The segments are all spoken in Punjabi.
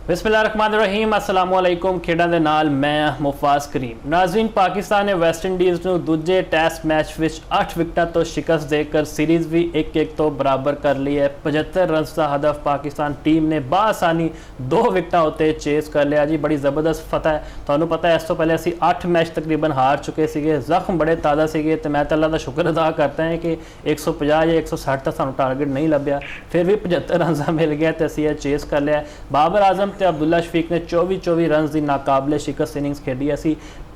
बिस्मिल्लाहिर्रहमानिर्रहीम अस्सलामुअलैकुम खेडां दे नाल मैं मुफाज करीम। नाज़रीन, पाकिस्तान ने वैस्ट इंडीज़ नूं दूजे टेस्ट मैच विच 8 विकटां तो शिकस्त देकर सीरीज़ भी 1-1 तो बराबर कर ली है। 75 रन्स का हदफ पाकिस्तान टीम ने बासानी 2 विकटां उत्ते चेस कर लिया जी। बड़ी ज़बरदस्त फतह है। तुहानूं पता है इस तो पहले असीं 8 मैच तकरीबन हार चुके सीगे, जख्म बड़े ताज़ा सीगे ते मैं अल्लाह दा शुक्र अदा करता है कि 150 या 160 का सानूं टारगेट नहीं लभ्या, फिर भी 75 रन मिल गया तो असीं चेस कर लिया। बाबर आजम ते अब्दुल्ला शफीक ने 24 रन की नाकाबले शिकस्त इनिंग्स खेडी।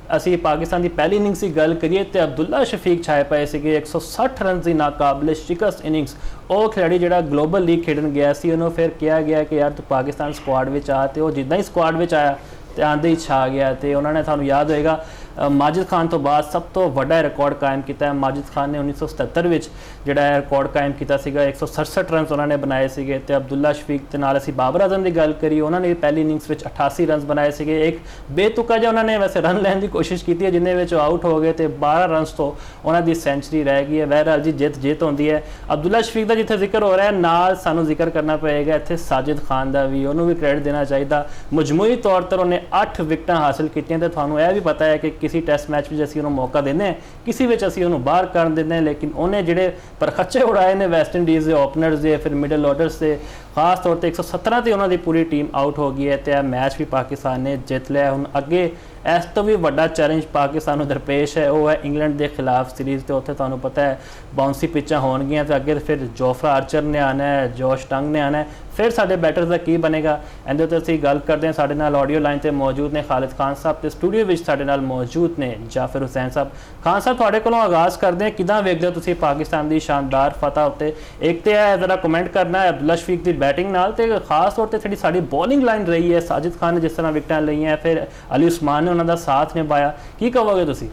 असी पाकिस्तान की पहली इनिंग्स की गल करिए तो अब्दुल्ला शफीक छाए पाए थे 160 रन की नाकाबले शिकस्त इनिंग्स। वो खिलाड़ी जो ग्लोबल लीग खेडन गया सी, उन्होंने फिर कहा गया कि यार तू पाकिस्तान स्क्वाड में आ, तो जिदा ही स्क्वाड में आया तो आंदे ही छा गया। तो उन्होंने थानू याद होएगा माजिद खान तो बाद सब तो वड्डा रिकॉर्ड कायम किया। माजिद खान ने 1977 में जोड़ा रिकॉर्ड कायम किया, 167 रन उन्होंने बनाए थे। तो अब्दुल्ला शफीक के नाल असीं बाबर आजम की गल करिए, उन्होंने पहली इनिंग्स में 88 रन बनाए थे। एक बेतुका जो उन्होंने वैसे रन लैन की कोशिश की है जिन्हें आउट हो गए, तो 12 रन तो उन्होंने सेंचुरी रह गई है। बहरहाल जी जित होती है। अब्दुल्ला शफीक का जिथे जिक्र हो रहा है, नाल सानू जिक्र करना पएगा इत्थे साजिद खान का भी, उन्होंने भी क्रेडिट देना चाहिए। मजमूई तौर पर उन्हें 8 विकटां हासिल की। तो थानू यह भी पता है कि किसी टेस्ट मैच में असीं उन्होंने मौका देने, किसी में असीं उन्होंने बाहर कर देने, लेकिन उन्हें जिहड़े परखच्चे उड़ाए ने वैस्ट इंडीज़ के ओपनर्स के, फिर मिडल ऑर्डर से, खास तौर पर 117 से उन्होंने पूरी टीम आउट हो गई है। तो यह मैच भी पाकिस्तान ने जित लिया। हुण अगे इस तो भी वड्डा चैलेंज पाकिस्तान नूं दरपेश है, वो है इंग्लैंड के खिलाफ सीरीज़। तो उत्थे तुहानूं पता है बाउंसी पिचां होणगियां, तो अगे फिर जोफ्रा आर्चर ने आना है, जॉश टंग ने आना है, फिर साडे बैटर्स का की बनेगा। इहदे ते असीं गल करते हैं। साडे नाल ऑडियो लाइन ते मौजूद ने खालिद खान साहब, तो स्टूडियो विच साडे नाल मौजूद ने जाफिर हुसैन साहब। खान साहब, तुहाडे कोलों आगाज़ करते हैं, किदां वेखदे हो तुसीं पाकिस्तान की शानदार फतह उत्ते? एक तो है जरा कमेंट करना है अब्दुल्ला शफीक की बैटिंग नाल, ते खास तौर पर जिहड़ी साडी बॉलिंग लाइन रही है, साजिद खान ने जिस तरह विकटां लईआं, फिर अली उस्मान ने उन्हों का साथ निभाया, की कहोगे तुसीं?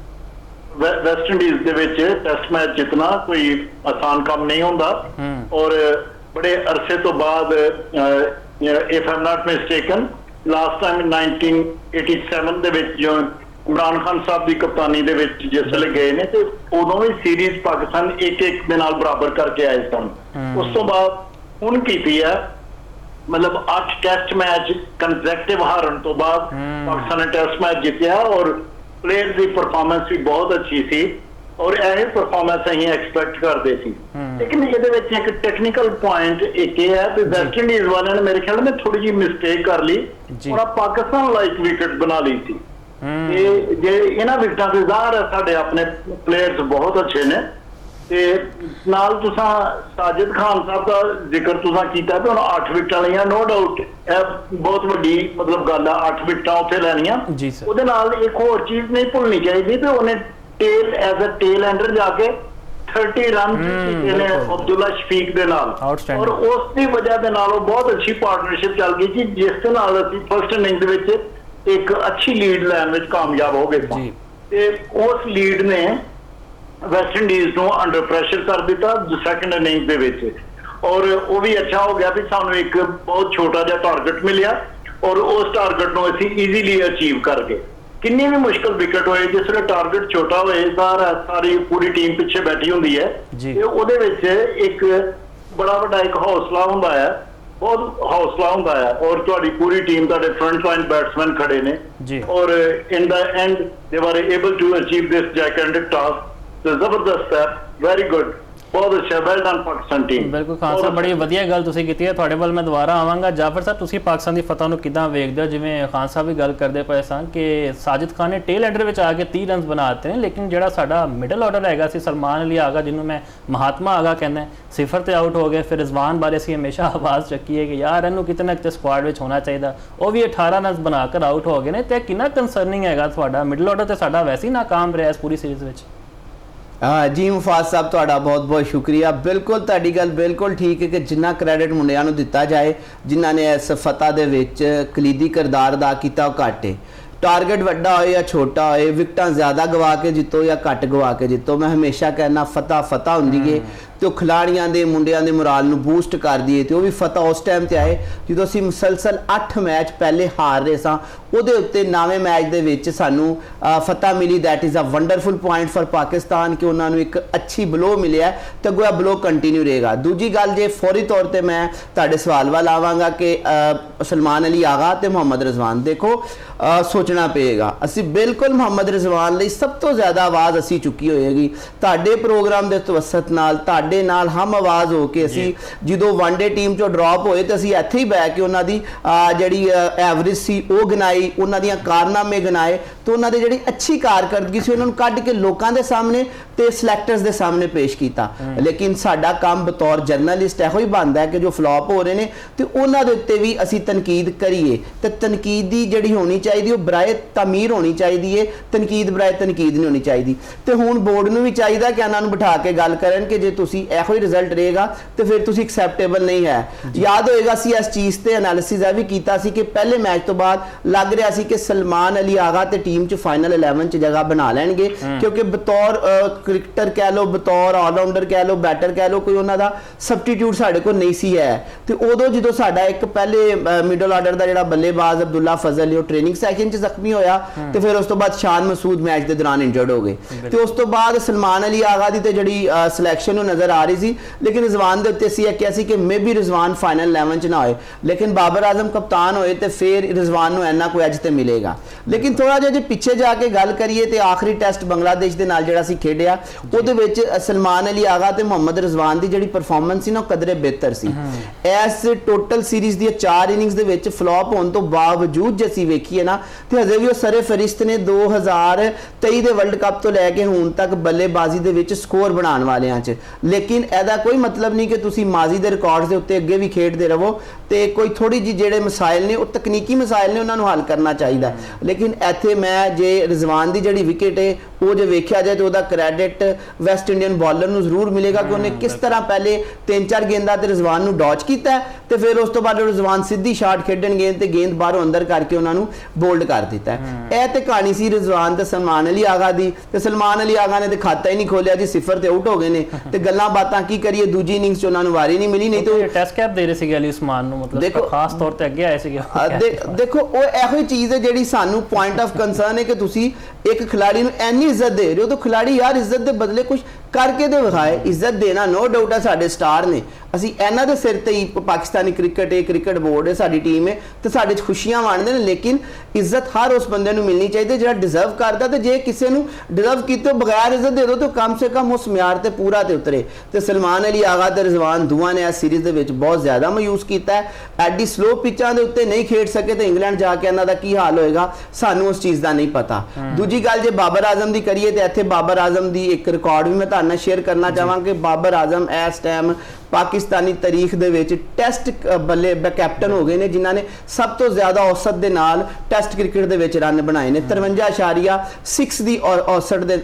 वेस्ट इंडीज के विच टेस्ट मैच जितना कोई आसान काम नहीं होता, और बड़े अरसे तो बाद if I am not mistaken last time 1987 दे विच जो इमरान खान साहब की कप्तानी दे विच जिसले गए ने, तो उदों भी सीरीज पाकिस्तान 1-1 दे नाल बराबर करके आए सन। उस तो बाद हुण कीती है, मतलब 8 टेस्ट मैच कंसेक्टिव हारन तो बाद पाकिस्तान ने टेस्ट मैच जीतिया, और प्लेयर्स की परफॉर्मेंस भी बहुत अच्छी सी, और यही परफॉर्मेंस असीं एक्सपेक्ट करते सी। लेकिन ये एक टेक्निकल पॉइंट एक है कि वेस्ट इंडीज वाले ने मेरे ख्याल में थोड़ी जी मिस्टेक कर ली, और पाकिस्तान लाइक विकेट बना ली थी। जे इन्हां विकेटां ते ज़ाहिर है साडे अपने प्लेयर्स बहुत अच्छे ने। ते नाल तुसां साजिद खान साहब का जिक्र तुसां कीता कि 8 विकटां लईआं, नो डाउट बहुत वड्डी मतलब गल है 8 विकटां उत्थे लैणियां। उहदे नाल एक होर चीज़ नहीं भुलनी चाहिए कि उन्हें tail as a tail ender जाके 30 रन कीते ने अब्दुल्ला शफीक दे नाल, और उसकी वजह दे नाल बहुत अच्छी पार्टनरशिप चल गई थी, जिस दे नाल असीं फर्स्ट इनिंग्स विच एक अच्छी लीड लैन विच कामयाब हो गए। ते उस लीड ने वेस्ट इंडीज को अंडर प्रेशर कर दिता सैकेंड इनिंग दे विच, और वो भी अच्छा हो गया भी सानू एक बहुत छोटा जिहा टारगेट मिलिया, और उस टारगेट को असीं ईजीली अचीव कर गए। किन्नी भी मुश्किल विकेट होए, जिसले टारगेट छोटा होए, सारी पूरी टीम पिछे बैठी हुंदी है, ते उहदे विच एक बड़ा वड्डा एक हौसला हुंदा है, बहुत हौसला हुंदा है, और तुहाडी पूरी टीम तुहाडे फ्रंट लाइन बैट्समैन खड़े ने, और in the end they were able to achieve this gigantic task. जबरदस्त है, वेरी गुड, बहुत अच्छा, वेल डन पाकिस्तान टीम। बिल्कुल खान साहब, बड़ी वधिया गल तुसीं कीती है। तुहाडे वल मैं दोबारा आवांगा। जाफर साहब, तुसीं पाकिस्तान की फतह नूं किदां वेखदे हो? जिवें खान साहब भी गल करदे पए सन कि साजिद खान ने टेल एंडर विच आके 30 रन बनाते हैं, लेकिन जिहड़ा साडा मिडल ऑर्डर हैगा सी, सलमान अली आगा जिन्होंने मैं महात्मा आगा कहना, 0 ते आउट हो गए। फिर रिजवान बारे असीं हमेशा आवाज़ चुकी है कि यार इनू किते ना किते स्क्वाड विच होना चाहिए, वो भी 18 रन बनाकर आउट हो गए ने। तो कितना कंसर्निंग हैगा तुहाडा मिडल ऑर्डर ते साडा वैसे ही नाकाम रहा इस पूरी सीरीज़ विच? हाँ जी मुफाज साहब, तुहाडा बहुत बहुत शुक्रिया। बिल्कुल तुहाडी गल बिल्कुल ठीक है कि जिन्ना क्रेडिट मुंडियां नूं दिता जाए, जिन्हां ने इस फतह दे विच कलीदी किरदार अदा कीता, वो घट है। टारगेट वड्डा हो या छोटा हो, विकटां ज़्यादा गवा के जितो या घट गवा के जितो, मैं हमेशा कहना फतह फतह हुंदी है। ਤੇ ਉਹ ਖਿਡਾਰੀਆਂ ਦੇ ਮੁੰਡਿਆਂ ਦੇ ਮੋਰਾਲ ਨੂੰ ਬੂਸਟ ਕਰ ਦਈਏ ਤੇ ਉਹ ਵੀ ਫਤਹ ਉਸ ਟਾਈਮ ਤੇ ਆਏ ਜਦੋਂ ਅਸੀਂ ਮੁਸਲਸਲ 8 ਮੈਚ ਪਹਿਲੇ ਹਾਰ ਰਹੇ ਸਾਂ। ਉਹਦੇ ਉੱਤੇ 9ਵੇਂ ਮੈਚ ਦੇ ਵਿੱਚ ਸਾਨੂੰ ਫਤਹ ਮਿਲੀ। That is a wonderful point for Pakistan ਕਿ ਉਹਨਾਂ ਨੂੰ ਇੱਕ ਅੱਛੀ ਬਲੋ ਮਿਲਿਆ ਤੇ ਅੱਗੋਂ ਇਹ ਬਲੋ ਕੰਟੀਨਿਊ ਰਹੇਗਾ। ਦੂਜੀ ਗੱਲ ਜੇ ਫੌਰੀ ਤੌਰ ਤੇ ਮੈਂ ਤੁਹਾਡੇ ਸਵਾਲ ਵੱਲ ਆਵਾਂਗਾ ਕਿ ਸਲਮਾਨ ਅਲੀ ਆਗਾ ਤੇ ਮੁਹੰਮਦ ਰਿਜ਼ਵਾਨ, ਦੇਖੋ ਸੋਚਣਾ ਪਏਗਾ। ਅਸੀਂ ਬਿਲਕੁਲ ਮੁਹੰਮਦ ਰਿਜ਼ਵਾਨ ਲਈ ਸਭ ਤੋਂ ਜ਼ਿਆਦਾ ਆਵਾਜ਼ ਅਸੀਂ ਚੁੱਕੀ ਹੋਏਗੀ ਤੁਹਾਡੇ ਪ੍ਰੋਗਰਾਮ ਦੇ ਤਵਸਤ ਨਾਲ, ਤੁਹਾਡੇ ਨਾਲ ਹਮ ਆਵਾਜ਼ ਹੋ ਕੇ ਅਸੀਂ ਜਦੋਂ ਵਨਡੇ ਟੀਮ ਚੋਂ ਡ੍ਰੌਪ ਹੋਏ ਤੇ ਅਸੀਂ ਇੱਥੇ ਹੀ ਬਹਿ ਕੇ ਉਹਨਾਂ ਦੀ ਜਿਹੜੀ ਐਵਰੇਜ ਸੀ ਉਹ ਗਿਣਾਈ, ਉਹਨਾਂ ਦੀਆਂ ਕਾਰਨਾਮੇ ਗਿਣਾਏ ਤੇ ਉਹਨਾਂ ਦੀ ਜਿਹੜੀ ਅੱਛੀ ਕਾਰਕਰਦਗੀ ਸੀ ਉਹਨਾਂ ਨੂੰ ਕੱਢ ਕੇ ਲੋਕਾਂ ਦੇ ਸਾਹਮਣੇ ਤੇ ਸਿਲੈਕਟਰਸ ਦੇ ਸਾਹਮਣੇ ਪੇਸ਼ ਕੀਤਾ। ਲੇਕਿਨ ਸਾਡਾ ਕੰਮ ਬਤੌਰ ਜਰਨਲਿਸਟ ਇਹੋ ਹੀ ਬਣਦਾ ਹੈ ਕਿ ਜੋ ਫਲॉप ਹੋ ਰਹੇ ਨੇ ਤੇ ਉਹਨਾਂ ਦੇ ਉੱਤੇ ਵੀ ਅਸੀਂ ਤਨਕੀਦ ਕਰੀਏ ਤੇ ਤਨਕੀਦ ਦੀ ਜਿਹੜੀ ਹੋਣੀ ਚਾਹੀਦੀ ਉਹ ਬਰਾਏ ਤਾਮੀਰ ਹੋਣੀ ਚਾਹੀਦੀ ਹੈ, ਤਨਕੀਦ ਬਰਾਏ ਤਨਕੀਦ ਨਹੀਂ ਹੋਣੀ ਚਾਹੀਦੀ। ਤੇ ਹੁਣ ਬੋਰਡ ਨੂੰ ਵੀ ਚਾਹੀਦਾ ਕਿ ਇਹਨਾਂ ਨੂੰ ਬਿਠਾ ਕੇ ਗੱਲ ਕਰਨ ਕਿ ਜੇ ਤੁਸੀਂ ਇਹੋ ਹੀ ਰਿਜ਼ਲਟ ਰਹੇਗਾ ਤੇ ਫਿਰ ਤੁਸੀਂ ਐਕਸੈਪਟੇਬਲ ਨਹੀਂ ਹੈ। ਯਾਦ ਹੋਏਗਾ ਅਸੀਂ ਇਸ ਚੀਜ਼ ਤੇ ਐਨਾਲਿਸਿਸ ਇਹ ਵੀ ਕੀਤਾ ਸੀ ਕਿ ਪਹਿਲੇ ਮੈਚ ਤੋਂ ਬਾਅਦ ਲੱਗ ਰਿਹਾ ਸੀ ਕਿ ਸਲਮਾਨ ਅਲੀ ਆਗਾ ਤੇ ਟੀਮ 'ਚ ਫਾਈਨਲ 11 'ਚ ਜਗ੍ਹਾ ਬਣਾ ਲੈਣਗੇ ਕਿਉਂਕਿ ਬਤੌਰ ਕ੍ਰਿਕਟਰ ਕਹਿ ਲਓ, ਬਤੌਰ ਆਲਰਾਊਂਡਰ ਕਹਿ ਲਓ, ਬੈਟਰ ਕਹਿ ਲਓ, ਕੋਈ ਉਹਨਾਂ ਦਾ ਸਬਸਟੀਟਿਊਟ ਸਾਡੇ ਕੋਲ ਨਹੀਂ ਸੀ ਹੈ। ਤੇ ਉਦੋਂ ਜਦੋਂ ਸਾਡਾ ਇੱਕ ਪਹਿਲੇ ਮਿਡਲ ਆਰਡਰ ਦਾ ਜਿਹੜਾ ਬੱਲੇਬਾਜ਼ ਅਬਦੁੱਲਾ ਫਜ਼ਲ ਉਹ ਟ੍ਰੇਨਿੰਗ ਸੈਸ਼ਨ 'ਚ ਜ਼ਖਮੀ ਹੋਇਆ ਤੇ ਫਿਰ ਉਸ ਤੋਂ ਬਾਅਦ ਸ਼ਾਨ ਮਸੂਦ ਮੈਚ ਦੇ ਦੌਰਾਨ ਇੰਜਰਡ ਹੋ ਗਏ ਤੇ ਉਸ ਤੋਂ ਬਾਅਦ ਸਲਮਾਨ ਅਲੀ ਆਗਾ ਦੀ ਤੇ ਜਿਹੜੀ ਸਿਲੈਕਸ਼ਨ ਉਹ ਨਜ਼ਰ ਆ ਰਹੀ ਸੀ। ਲੇਕਿਨ ਰਿਜ਼ਵਾਨ ਦੇ ਉੱਤੇ ਸੀ ਇਹ ਕਿਹਾ ਸੀ ਕਿ ਮੇਬੀ ਰਿਜ਼ਵਾਨ ਫਾਈਨਲ 11 'ਚ ਨਾ ਹੋਏ, ਲੇਕਿਨ ਬਾਬਰ ਆਜ਼ਮ ਕਪਤਾਨ ਹੋਏ ਤੇ ਫਿਰ ਰਿਜ਼ਵਾਨ ਨੂੰ ਇੰਨਾ ਕੋਈ ਅੱਜ ਤੇ ਮਿਲੇਗਾ। ਲੇਕਿਨ ਥੋੜਾ ਜਿਹਾ ਜੇ ਪਿੱਛੇ ਜਾ ਕੇ ਗੱਲ ਕਰੀਏ ਤੇ ਆਖਰੀ ਟੈਸਟ ਬੰਗਲਾਦੇਸ਼ ਦੇ ਨਾਲ ਜਿਹੜਾ ਸੀ ਖੇਡਿਆ ਉਹਦੇ ਵਿੱਚ ਸਲਮਾਨ ਅਲੀ ਆਗਾ ਤੇ ਮੁਹੰਮਦ ਰਿਜ਼ਵਾਨ ਦੀ ਜਿਹੜੀ ਪਰਫਾਰਮੈਂਸ ਸੀ ਨਾ ਕਦਰੇ ਬਿਹਤਰ ਸੀ। ਇਸ ਟੋਟਲ ਸੀਰੀਜ਼ ਦੀਆਂ 4 ਇਨਿੰਗਸ ਦੇ ਵਿੱਚ ਫਲॉप ਹੋਣ ਤੋਂ ਬਾਵਜੂਦ ਜੇ ਅਸੀਂ ਵੇਖੀਏ ਨਾ ਤੇ ਹਜੇ ਵੀ ਉਹ ਸਰੇ ਫਰਿਸ਼ਤ ਨੇ 2023 ਦੇ ਵਰਲਡ ਕੱਪ ਤੋਂ ਲੈ ਕੇ ਹੁਣ ਤੱਕ ਬੱਲੇਬਾਜ਼ੀ ਦੇ ਵਿੱਚ ਸਕੋਰ ਬਣਾਉਣ ਵਾਲਿਆਂ 'ਚ। ਲੇਕਿਨ ਇਹਦਾ ਕੋਈ ਮਤਲਬ ਨਹੀਂ ਕਿ ਤੁਸੀਂ ਮਾਜ਼ੀ ਦੇ ਰਿਕਾਰਡਸ ਦੇ ਉੱਤੇ ਅੱਗੇ ਵੀ ਖੇਡਦੇ ਰਹੋ ਤੇ ਕੋਈ ਥੋੜੀ ਜਿਹੀ ਜਿਹੜੇ ਮਸਾਇਲ ਨੇ ਉਹ ਤਕਨੀਕੀ ਮਸਾਇਲ ਨੇ ਉਹਨਾਂ ਨੂੰ ਹੱਲ ਕਰਨਾ ਚਾਹੀਦਾ। ਲੇਕਿਨ ਇੱਥੇ ਮੈਂ ਜੇ ਰਿਜ਼ਵਾਨ ਦੀ ਜਿਹੜੀ ਵਿਕਟ ਹੈ ਉਹ ਜੇ ਵੇਖਿਆ ਜਾਏ ਤੇ ਉਹਦਾ ਕ੍ਰੈਡਿਟ ਵੈਸਟ ਇੰਡੀਅਨ ਬॉलਰ ਨੂੰ ਜ਼ਰੂਰ ਮਿਲੇਗਾ ਕਿ ਉਹਨੇ ਕਿਸ ਤਰ੍ਹਾਂ ਪਹਿਲੇ 3-4 ਗੇਂਦਾਂ ਤੇ ਰਿਜ਼ਵਾਨ ਨੂੰ ਡੌਚ ਕੀਤਾ ਤੇ ਫਿਰ ਉਸ ਤੋਂ ਬਾਅਦ ਰਿਜ਼ਵਾਨ ਸਿੱਧੀ ਸ਼ਾਟ ਖੇਡਣ ਗਏ ਤੇ ਗੇਂਦ ਬਾਹਰੋਂ ਅੰਦਰ ਕਰਕੇ ਉਹਨਾਂ ਨੂੰ ਬੋਲਡ ਕਰ ਦਿੱਤਾ। ਇਹ ਤੇ ਕਹਾਣੀ ਸੀ ਰਿਜ਼ਵਾਨ ਤੇ ਸਲਮਾਨ ਅਲੀ ਆਗਾ ਦੀ ਤੇ ਸਲਮਾਨ ਅਲੀ ਆਗਾ ਨੇ ਤੇ ਖਾਤਾ ਹੀ ਨਹੀਂ ਖੋਲਿਆ ਜੀ, 0 ਤੇ ਆਊਟ ਹੋ ਗਏ ਨੇ ਤੇ ਗੱਲਾਂ ਬਾਤਾਂ ਕੀ ਕਰੀਏ। ਦੂਜੀ ਇਨਿੰਗਸ 'ਚ ਉਹਨਾਂ ਨੂੰ ਵਾਰੀ ਨਹੀਂ ਮਿਲੀ, ਨਹੀਂ ਤੇ ਟੈਸਟ ਕੈਪ ਦੇ ਰਹੇ ਸੀਗੇ ਅਲੀ ਉਸਮਾਨ ਨੂੰ, ਮਤਲਬ ਖਾਸ ਤੌਰ ਤੇ ਅੱਗੇ ਆਏ ਸੀਗੇ। ਦੇਖੋ ਉਹ ਇਹੋ ਹੀ ਚੀਜ਼ ਹੈ ਜਿਹੜੀ ਸਾਨੂੰ ਪੁਆਇੰਟ ਆਫ ਕੰਸਰਨ ਹੈ ਕਿ ਤੁਸੀਂ ਇੱਕ ਖਿਲਾੜੀ ਨੂੰ ਇੰਨੀ ਇੱਜ਼ਤ ਦੇ ਰਹੇ ਹੋ ਤਾਂ ਖਿਲਾੜੀ ਯਾਰ ਇੱਜ਼ਤ ਦੇ ਬਦਲੇ ਕੁਝ ਕਰਕੇ ਦੇ ਵਿਖਾਏ। ਇੱਜ਼ਤ ਦੇਣਾ ਨੋ ਡਾਊਟ ਹੈ ਸਾਡੇ ਸਟਾਰ ਨੇ, ਅਸੀਂ ਇਹਨਾਂ ਦੇ ਸਿਰ ਤੇ ਹੀ ਪਾਕਿਸਤਾਨੀ ਕ੍ਰਿਕਟ ਹੈ, ਕ੍ਰਿਕਟ ਬੋਰਡ ਹੈ, ਸਾਡੀ ਟੀਮ ਹੈ ਤੇ ਸਾਡੇ 'ਚ ਖੁਸ਼ੀਆਂ ਵੰਡਦੇ ਨੇ। ਲੇਕਿਨ ਇੱਜ਼ਤ ਹਰ ਉਸ ਬੰਦੇ ਨੂੰ ਮਿਲਣੀ ਚਾਹੀਦੀ ਜਿਹੜਾ ਡਿਜ਼ਰਵ ਕਰਦਾ ਤੇ ਜੇ ਕਿਸੇ ਨੂੰ ਡਿਜ਼ਰਵ ਕੀਤੇ ਬਗੈਰ ਇੱਜ਼ਤ ਦੇ ਦੋ ਤਾਂ ਕਮ ਸੇ ਕਮ ਉਸ ਮਿਆਰ ਤੇ ਪੂਰਾ ਤੇ ਉਤਰੇ। ਤੇ ਸਲਮਾਨ ਅਲੀ ਆਗਾ ਤੇ ਰਿਜ਼ਵਾਨ ਦੋਵਾਂ ਨੇ ਇਸ ਸੀਰੀਜ਼ ਦੇ ਵਿੱਚ ਬਹੁਤ ਜ਼ਿਆਦਾ ਮਾਯੂਸ ਕੀਤਾ ਹੈ। ਐਡੀ ਸਲੋ ਪਿਚਾਂ ਦੇ ਉੱਤੇ ਨਹੀਂ ਖੇਡ ਸਕੇ ਤੇ ਇੰਗਲੈਂਡ ਜਾ ਕੇ ਇਹਨਾਂ ਦਾ ਕੀ ਹਾਲ ਹੋਏਗਾ ਸਾਨੂੰ ਉਸ ਚੀਜ਼ ਦਾ ਨਹੀਂ ਪਤਾ। ਦੂਜੀ ਗੱਲ ਜੇ ਬਾਬਰ ਆਜ਼ਮ ਦੀ ਕਰੀਏ ਤੇ ਇੱਥੇ ਬਾਬਰ ਆਜ਼ਮ ਦੀ ਇੱਕ ਰਿਕਾਰਡ ਵੀ ਮੈਂ ਤੁਹਾਡੇ ਨਾਲ ਸ਼ੇਅਰ ਕਰਨਾ ਚਾਹਾਂਗਾ ਕਿ ਬਾਬਰ ਆਜ਼ਮ ਇਸ ਟਾਈਮ ਪਾਕਿਸਤਾਨੀ ਤਾਰੀਖ ਦੇ ਵਿੱਚ ਟੈਸਟ ਬੱਲੇ ਕੈਪਟਨ ਹੋ ਗਏ ਨੇ ਜਿਨ੍ਹਾਂ ਨੇ ਸਭ ਤੋਂ ਜ਼ਿਆਦਾ ਔਸਤ ਦੇ ਨਾਲ ਟੈਸਟ ਕ੍ਰਿਕਟ ਦੇ ਵਿੱਚ ਰਨ ਬਣਾਏ ਨੇ। 53.6 ਦੀ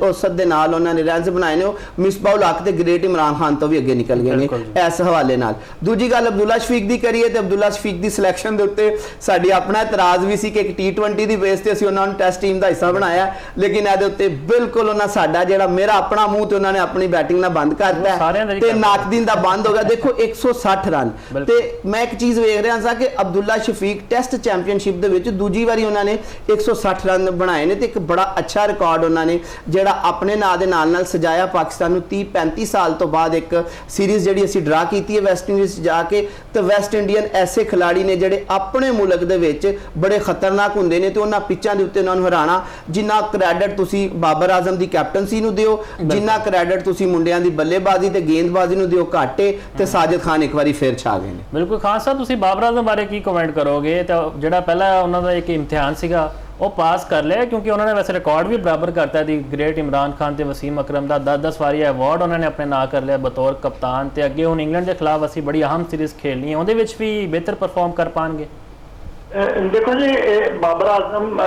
ਔਸਤ ਦੇ ਨਾਲ ਉਹਨਾਂ ਨੇ ਰਨਸ ਬਣਾਏ ਨੇ। ਉਹ ਮਿਸਬਾਹੁਲ ਹਕ ਤੇ ਗ੍ਰੇਟ ਇਮਰਾਨ ਖਾਨ ਤੋਂ ਵੀ ਅੱਗੇ ਨਿਕਲ ਗਏ ਨੇ ਇਸ ਹਵਾਲੇ ਨਾਲ। ਦੂਜੀ ਗੱਲ ਅਬਦੁੱਲਾ ਸ਼ਫੀਕ ਦੀ ਕਰੀਏ ਤੇ ਅਬਦੁੱਲਾ ਸ਼ਫੀਕ ਦੀ ਸਿਲੈਕਸ਼ਨ ਦੇ ਉੱਤੇ ਸਾਡੀ ਆਪਣਾ ਇਤਰਾਜ਼ ਵੀ ਸੀ ਕਿ ਇੱਕ T20 ਦੀ ਬੇਸ ਤੇ ਅਸੀਂ ਉਹਨਾਂ ਨੂੰ ਟੈਸਟ ਟੀਮ ਦਾ ਹਿੱਸਾ ਬਣਾਇਆ, ਲੇਕਿਨ ਇਹਦੇ ਉੱਤੇ ਬਿਲਕੁਲ ਉਹਨਾਂ ਸਾਡਾ ਜਿਹੜਾ ਮੇਰਾ ਆਪਣਾ ਮੂੰਹ ਤੇ ਉਹਨਾਂ ਨੇ ਆਪਣੀ ਬੈਟਿੰਗ ਨਾਲ ਬੰਦ ਕਰ ਦਿੱਤਾ ਤੇ ਨਾਕਦੀਨ ਦਾ ਬੰਦ ਹੋ ਗਿਆ। ਦੇਖੋ 160 ਰਨ ਤੇ ਮੈਂ ਇੱਕ ਚੀਜ਼ ਵੇਖ ਰਿਹਾ ਸਾਂ ਕਿ ਅਬਦੁੱਲਾ ਸ਼ਫੀਕ ਟੈਸਟ ਚੈਂਪੀਅਨਸ਼ਿਪ ਦੇ ਵਿੱਚ ਦੂਜੀ ਵਾਰੀ ਉਹਨਾਂ ਨੇ 160 ਰਨ ਬਣਾਏ ਨੇ ਤੇ ਇੱਕ ਬੜਾ ਅੱਛਾ ਰਿਕਾਰਡ ਉਹਨਾਂ ਨੇ ਜਿਹੜਾ ਆਪਣੇ ਨਾਂ ਦੇ ਨਾਲ ਸਜਾਇਆ। ਪਾਕਿਸਤਾਨ ਨੂੰ 30-35 ਸਾਲ ਤੋਂ ਬਾਅਦ ਇੱਕ ਸੀਰੀਜ਼ ਜਿਹੜੀ ਅਸੀਂ ਡਰਾ ਕੀਤੀ ਹੈ ਵੈਸਟ ਇੰਡੀਜ਼ ਜਾ ਕੇ ਤੇ ਵੈਸਟ ਇੰਡੀਅਨ ਐਸੇ ਖਿਲਾੜੀ ਨੇ ਜਿਹੜੇ ਆਪਣੇ ਮੁਲਕ ਦੇ ਵਿੱਚ ਬੜੇ ਖਤਰਨਾਕ ਹੁੰਦੇ ਨੇ ਤੇ ਉਹਨਾਂ ਪਿੱਚਾਂ ਦੇ ਉੱਤੇ ਉਹਨਾਂ ਨੂੰ ਹਰਾਣਾ। ਜਿੰਨਾ ਕ੍ਰੈਡਿਟ ਤੁਸੀਂ ਬਾਬਰ ਆਜ਼ਮ ਦੀ ਕੈਪਟਨਸੀ ਨੂੰ ਦਿਓ, ਜਿੰਨਾ ਕ੍ਰੈਡਿਟ ਤੁਸੀਂ ਮੁੰਡਿਆਂ ਦੀ ਬੱਲੇਬਾਜ਼ੀ ਤੇ ਗੇਂਦਬਾਜ਼ੀ ਨੂੰ ਦਿਓ ਘਾਟੇ ਤੇ ਸਾਜਿਦ ਖਾਨ ਇੱਕ ਵਾਰੀ ਫੇਰ ਛਾ ਗਏ ਨੇ। ਬਿਲਕੁਲ ਖਾਨ ਸਾਹਿਬ ਤੁਸੀਂ ਬਾਬਰ ਆਜ਼ਮ ਬਾਰੇ ਕੀ ਕਮੈਂਟ ਕਰੋਗੇ? ਤਾਂ ਜਿਹੜਾ ਪਹਿਲਾ ਉਹਨਾਂ ਦਾ ਇੱਕ ਇਮਤਿਹਾਨ ਸੀਗਾ ਉਹ ਪਾਸ ਕਰ ਲਿਆ ਕਿਉਂਕਿ ਉਹਨਾਂ ਨੇ ਵੈਸੇ ਰਿਕਾਰਡ ਵੀ ਬਰਾਬਰ ਕਰਤਾ ਦੀ ਗ੍ਰੇਟ ਇਮਰਾਨ ਖਾਨ ਤੇ ਵਸੀਮ ਅਕਰਮ ਦਾ 10-10 ਵਾਰੀ ਅਵਾਰਡ ਉਹਨਾਂ ਨੇ ਆਪਣੇ ਨਾਂ ਕਰ ਲਿਆ ਬਤੌਰ ਕਪਤਾਨ ਤੇ ਅੱਗੇ ਹੁਣ ਇੰਗਲੈਂਡ ਦੇ ਖਿਲਾਫ ਅਸੀਂ ਬੜੀ ਅਹਿਮ ਸੀਰੀਜ਼ ਖੇਲਣੀ ਹੈ ਉਹਦੇ ਵਿੱਚ ਵੀ ਬਿਹਤਰ ਪਰਫਾਰਮ ਕਰ ਪਾਣਗੇ। ਦੇਖੋ ਜੀ ਬਾਬਰ ਆਜ਼ਮ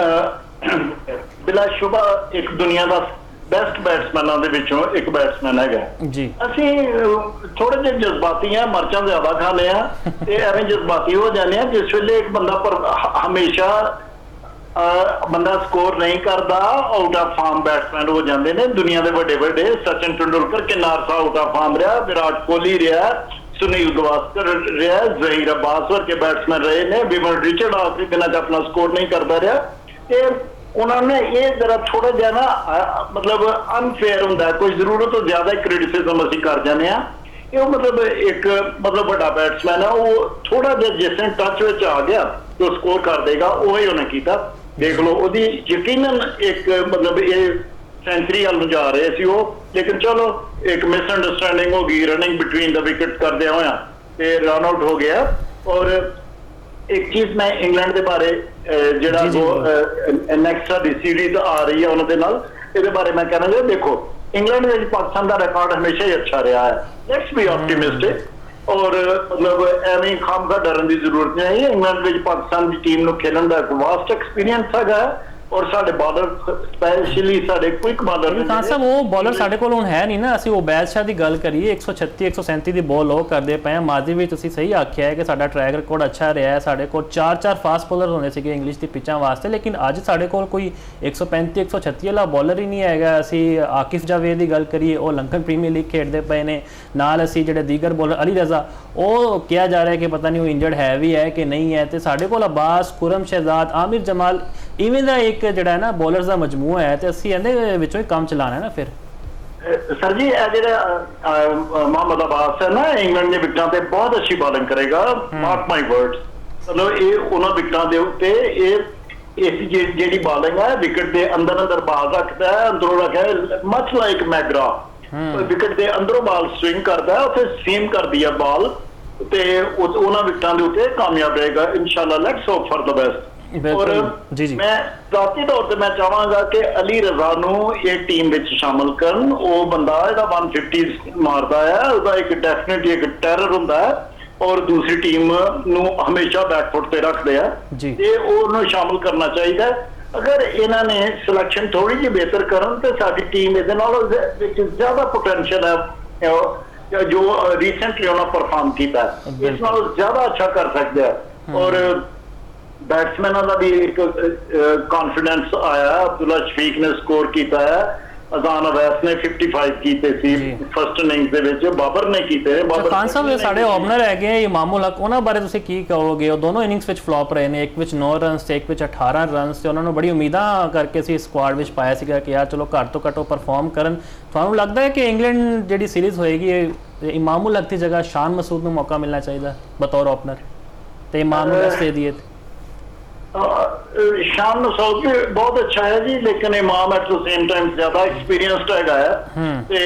ਬਿਲਾ ਸ਼ੁਬਾ ਇੱਕ ਦੁਨੀਆ ਦਾ ਬੈਸਟ ਬੈਟਸਮੈਨਾਂ ਦੇ ਵਿੱਚੋਂ ਇੱਕ ਬੈਟਸਮੈਨ ਹੈਗਾ ਜੀ। ਅਸੀਂ ਥੋੜੇ ਜਿਹੇ ਜਜ਼ਬਾਤੀ ਆ, ਮਰਚਾਂ ਜ਼ਿਆਦਾ ਖਾਂਦੇ ਆ ਤੇ ਐਵੇਂ ਜਜ਼ਬਾਤੀ ਹੋ ਜਾਂਦੇ ਆ ਜਿਸ ਵੇਲੇ ਇੱਕ ਬੰਦਾ ਪਰ ਹਮੇਸ਼ਾ ਬੰਦਾ ਸਕੋਰ ਨਹੀਂ ਕਰਦਾ, ਆਊਟ ਆਫ ਫਾਰਮ ਬੈਟਸਮੈਨ ਹੋ ਜਾਂਦੇ ਨੇ। ਦੁਨੀਆ ਦੇ ਵੱਡੇ ਵੱਡੇ ਸਚਿਨ ਤੇਂਦੁਲਕਰ ਕਿੰਨਾ ਅਰਸਾ ਆਊਟ ਆਫ ਫਾਰਮ ਰਿਹਾ, ਵਿਰਾਟ ਕੋਹਲੀ ਰਿਹਾ, ਸੁਨੀਲ ਗਵਾਸਕਰ ਰਿਹਾ, ਜ਼ਹੀਰ ਅब्बास ਵਰਗੇ ਬੈਟਸਮੈਨ ਰਹੇ ਨੇ, ਵਿਮਲ ਰਿਚਰਡ ਆਖਰੀ ਦਿਨਾਂ 'ਚ ਆਪਣਾ ਸਕੋਰ ਨਹੀਂ ਕਰਦਾ ਰਿਹਾ। ਤੇ ਉਹਨਾਂ ਨੇ ਇਹ ਜ਼ਰਾ ਥੋੜਾ ਜਿਹਾ ਨਾ ਮਤਲਬ ਅਨਫੇਅਰ ਹੁੰਦਾ, ਕੋਈ ਜ਼ਰੂਰਤ ਤੋਂ ਜ਼ਿਆਦਾ ਕ੍ਰਿਟਿਸਿਜ਼ਮ ਅਸੀਂ ਕਰ ਜਾਂਦੇ ਆ। ਇਹ ਮਤਲਬ ਇੱਕ ਮਤਲਬ ਵੱਡਾ ਬੈਟਸਮੈਨ ਆ, ਉਹ ਥੋੜਾ ਜਿਹਾ ਜਿਸ ਟੱਚ ਵਿੱਚ ਆ ਗਿਆ ਤੇ ਉਹ ਸਕੋਰ ਕਰ ਦੇਗਾ, ਉਹੀ ਉਹਨੇ ਕੀਤਾ। ਦੇਖ ਲਓ ਉਹਦੀ ਯਕੀਨਨ ਇੱਕ ਮਤਲਬ ਇਹ ਸੈਂਚਰੀ ਵੱਲ ਨੂੰ ਜਾ ਰਹੇ ਸੀ ਉਹ, ਲੇਕਿਨ ਚਲੋ ਇੱਕ ਮਿਸਅੰਡਰਸਟੈਂਡਿੰਗ ਹੋ ਗਈ ਰਨਿੰਗ ਬਿਟਵੀਨ ਦਾ ਵਿਕਟ ਕਰਦੇ ਹੋਇਆ ਤੇ ਰਨ ਆਊਟ ਹੋ ਗਿਆ। ਔਰ ਇੱਕ ਚੀਜ਼ ਮੈਂ ਇੰਗਲੈਂਡ ਦੇ ਬਾਰੇ ਜਿਹੜਾ ਨੈਕਸਟ ਸਾਡੀ ਸੀਰੀਜ਼ ਆ ਰਹੀ ਹੈ ਉਹਨਾਂ ਦੇ ਨਾਲ, ਇਹਦੇ ਬਾਰੇ ਮੈਂ ਕਹਿਣਾ ਚਾਹੁੰਦਾ, ਦੇਖੋ ਇੰਗਲੈਂਡ ਵਿੱਚ ਪਾਕਿਸਤਾਨ ਦਾ ਰਿਕਾਰਡ ਹਮੇਸ਼ਾ ਹੀ ਅੱਛਾ ਰਿਹਾ ਹੈ। Let's be optimistic. ਔਰ ਮਤਲਬ ਐਵੇਂ ਖਾਮਖਾ ਡਰਨ ਦੀ ਜ਼ਰੂਰਤ ਨਹੀਂ ਹੈ। ਇੰਗਲੈਂਡ ਵਿੱਚ ਪਾਕਿਸਤਾਨ ਦੀ ਟੀਮ ਨੂੰ ਖੇਡਣ ਦਾ ਇੱਕ ਵਾਸਟ ਐਕਸਪੀਰੀਅੰਸ ਹੈਗਾ, ਔਰ ਸਾਡੇ ਬਾਲਰ ਸਪੈਸ਼ਲੀ ਸਾਡੇ ਕੁਇਕ ਬਾਲਰ ਖਾਨ ਸਾਹਿਬ ਉਹ ਬਾਲਰ ਸਾਡੇ ਕੋਲ ਹੁਣ ਹੈ ਨਹੀਂ ਨਾ। ਅਸੀਂ ਉਬੈਦ ਸ਼ਾਹ ਦੀ ਗੱਲ ਕਰੀਏ 136 137 ਦੀ ਬਾਲ ਉਹ ਕਰਦੇ ਪਏ ਆ। ਮਾਜ਼ੀ ਵੀ ਤੁਸੀਂ ਸਹੀ ਆਖਿਆ ਹੈ ਕਿ ਸਾਡਾ ਟਰੈਕ ਰਿਕਾਰਡ ਅੱਛਾ ਰਿਹਾ ਹੈ। ਸਾਡੇ ਕੋਲ 4 ਫਾਸਟ ਬੋਲਰ ਹੁੰਦੇ ਸੀਗੇ ਇੰਗਲਿਸ਼ ਦੀ ਪਿੱਚਾਂ ਵਾਸਤੇ, ਲੇਕਿਨ ਅੱਜ ਸਾਡੇ ਕੋਲ ਕੋਈ 135 136 ਵਾਲਾ ਬਾਲਰ ਹੀ ਨਹੀਂ ਹੈਗਾ। ਅਸੀਂ ਆਕਿਫ ਜਾਵੇਦ ਦੀ ਗੱਲ ਕਰੀਏ, ਉਹ ਲੰਕਨ ਪ੍ਰੀਮੀਅਰ ਲੀਗ ਖੇਡਦੇ ਪਏ ਨੇ। ਨਾਲ ਅਸੀਂ ਜਿਹੜੇ ਦੀਗਰ ਬਾਲਰ ਅਲੀ ਰਜ਼ਾ, ਉਹ ਕਿਹਾ ਜਾ ਰਿਹਾ ਕਿ ਪਤਾ ਨਹੀਂ ਉਹ ਇੰਜਰਡ ਹੈ ਵੀ ਹੈ ਕਿ ਨਹੀਂ ਹੈ। ਤੇ ਸਾਡੇ ਕੋਲ ਅब्बास, ਖੁਰਮ ਸ਼ਹਿਜ਼ਾਦ, ਆਮਿਰ ਜਮਾਲ ਇਵੇਂ ਦਾ ਇੱਕ ਜਿਹੜਾ ਹੈ ਨਾ ਬੋਲਰਸ ਦਾ ਮਜਮੂਆ ਹੈ, ਤੇ ਅਸੀਂ ਇਹਦੇ ਵਿੱਚੋਂ ਹੀ ਕੰਮ ਚਲਾਣਾ ਹੈ ਨਾ। ਫਿਰ ਸਰ ਜੀ ਇਹ ਜਿਹੜਾ ਮੁਹੰਮਦ ਅब्बास ਹੈ ਨਾ, ਇੰਗਲੈਂਡ ਦੇ ਵਿਕਟਾਂ ਤੇ ਬਹੁਤ ਅੱਛੀ ਬਾਲਿੰਗ ਕਰੇਗਾ, ਮਾਰਕ ਮਾਈ ਵਰਡਸ। ਮਤਲਬ ਇਹ ਉਹਨਾਂ ਵਿਕਟਾਂ ਦੇ ਉੱਤੇ ਇਸ ਜਿਹੜੀ ਬਾਲਿੰਗ ਹੈ ਵਿਕਟ ਦੇ ਅੰਦਰ ਬਾਲ ਰੱਖਦਾ ਹੈ, ਅੰਦਰੋਂ ਰੱਖਿਆ ਮਚ ਲਾਈਕ ਮੈਗਰਾ, ਵਿਕਟ ਦੇ ਅੰਦਰੋਂ ਬਾਲ ਸਵਿੰਗ ਕਰਦਾ ਹੈ, ਉੱਥੇ ਸੀਮ ਕਰਦੀ ਹੈ ਬਾਲ, ਤੇ ਉਹਨਾਂ ਵਿਕਟਾਂ ਦੇ ਉੱਤੇ ਕਾਮਯਾਬ ਰਹੇਗਾ ਇਨਸ਼ਾਅੱਲਾ। Let's hope for the best. ਔਰ ਮੈਂ ਜ਼ਾਤੀ ਤੌਰ ਤੇ ਮੈਂ ਚਾਹਾਂਗਾ ਕਿ ਅਲੀ ਰਜ਼ਾ ਨੂੰ ਇਹ ਟੀਮ ਵਿੱਚ ਸ਼ਾਮਲ ਕਰਨ। ਉਹ ਬੰਦਾ ਜਿਹੜਾ 150 ਮਾਰਦਾ ਹੈ, ਉਹਦਾ ਇੱਕ ਡੈਫੀਨਿਟਲੀ ਇੱਕ ਟੈਰਰ ਹੁੰਦਾ ਹੈ, ਔਰ ਦੂਸਰੀ ਟੀਮ ਨੂੰ ਹਮੇਸ਼ਾ ਬੈਕਫੁੱਟ ਤੇ ਰੱਖਦੇ ਆ, ਤੇ ਉਹਨੂੰ ਸ਼ਾਮਲ ਕਰਨਾ ਚਾਹੀਦਾ। ਅਗਰ ਇਹਨਾਂ ਨੇ ਸਿਲੈਕਸ਼ਨ ਥੋੜੀ ਜਿਹੀ ਬਿਹਤਰ ਕਰਨ ਤੇ ਸਾਡੀ ਟੀਮ ਇਹਦੇ ਨਾਲ ਜ਼ਿਆਦਾ ਪੋਟੈਂਸ਼ੀਅਲ ਹੈ ਜੋ ਰੀਸੈਂਟਲੀ ਉਹਨਾਂ ਪਰਫਾਰਮ ਕੀਤਾ, ਇਸ ਨਾਲ ਜ਼ਿਆਦਾ ਅੱਛਾ ਕਰ ਸਕਦੇ ਆ। ਔਰ बैट्समैनों का भी एक कॉन्फिडेंस आया। अब्दुल्ला शफीक ने स्कोर किया है, अजान अवैस ने 55 कीते सी फर्स्ट इनिंग्स ਦੇ ਵਿੱਚ, ਬਾਬਰ ਨੇ ਕੀਤੇ। ਬਾਬਰ ਖਾਨ ਸਾਹਿਬ ਸਾਡੇ ਓਪਨਰ ਹੈਗੇ ਇਮਾਮੁਲ ਹਕ, ਉਹਨਾਂ ਬਾਰੇ ਤੁਸੀਂ ਕੀ ਕਹੋਗੇ? ਉਹ ਦੋਨੋਂ ਇਨਿੰਗਸ ਵਿੱਚ ਫਲॉप ਰਹੇ ਨੇ, ਇੱਕ ਵਿੱਚ 9 ਰਨਸ ਤੇ ਇੱਕ ਵਿੱਚ 18 ਰਨਸ, ਤੇ ਉਹਨਾਂ ਨੂੰ ਬੜੀ ਉਮੀਦਾਂ ਕਰਕੇ ਸੀ ਸਕੁਆਡ ਵਿੱਚ ਪਾਇਆ ਸੀਗਾ ਕਿ ਯਾਰ ਚਲੋ ਘੱਟ ਤੋਂ ਘੱਟ ਉਹ ਪਰਫਾਰਮ ਕਰਨ। ਤੁਹਾਨੂੰ ਲੱਗਦਾ ਹੈ ਕਿ ਇੰਗਲੈਂਡ ਜਿਹੜੀ ਸੀਰੀਜ਼ ਹੋਏਗੀ ਇਮਾਮੁਲ ਹਕ ਦੀ ਜਗ੍ਹਾ ਸ਼ਾਨ ਮਸੂਦ ਨੂੰ ਮੌਕਾ ਮਿਲਣਾ ਚਾਹੀਦਾ ਬਤੌਰ ਓਪਨਰ, ਤੇ ਇਮਾਮੁਲ ਹਕ ਦੇ ਦੀਏ शान मसूद भी बहुत अच्छा है जी, लेकिन इमाम एट द सेम टाइम ज्यादा एक्सपीरियंस्ड है, ते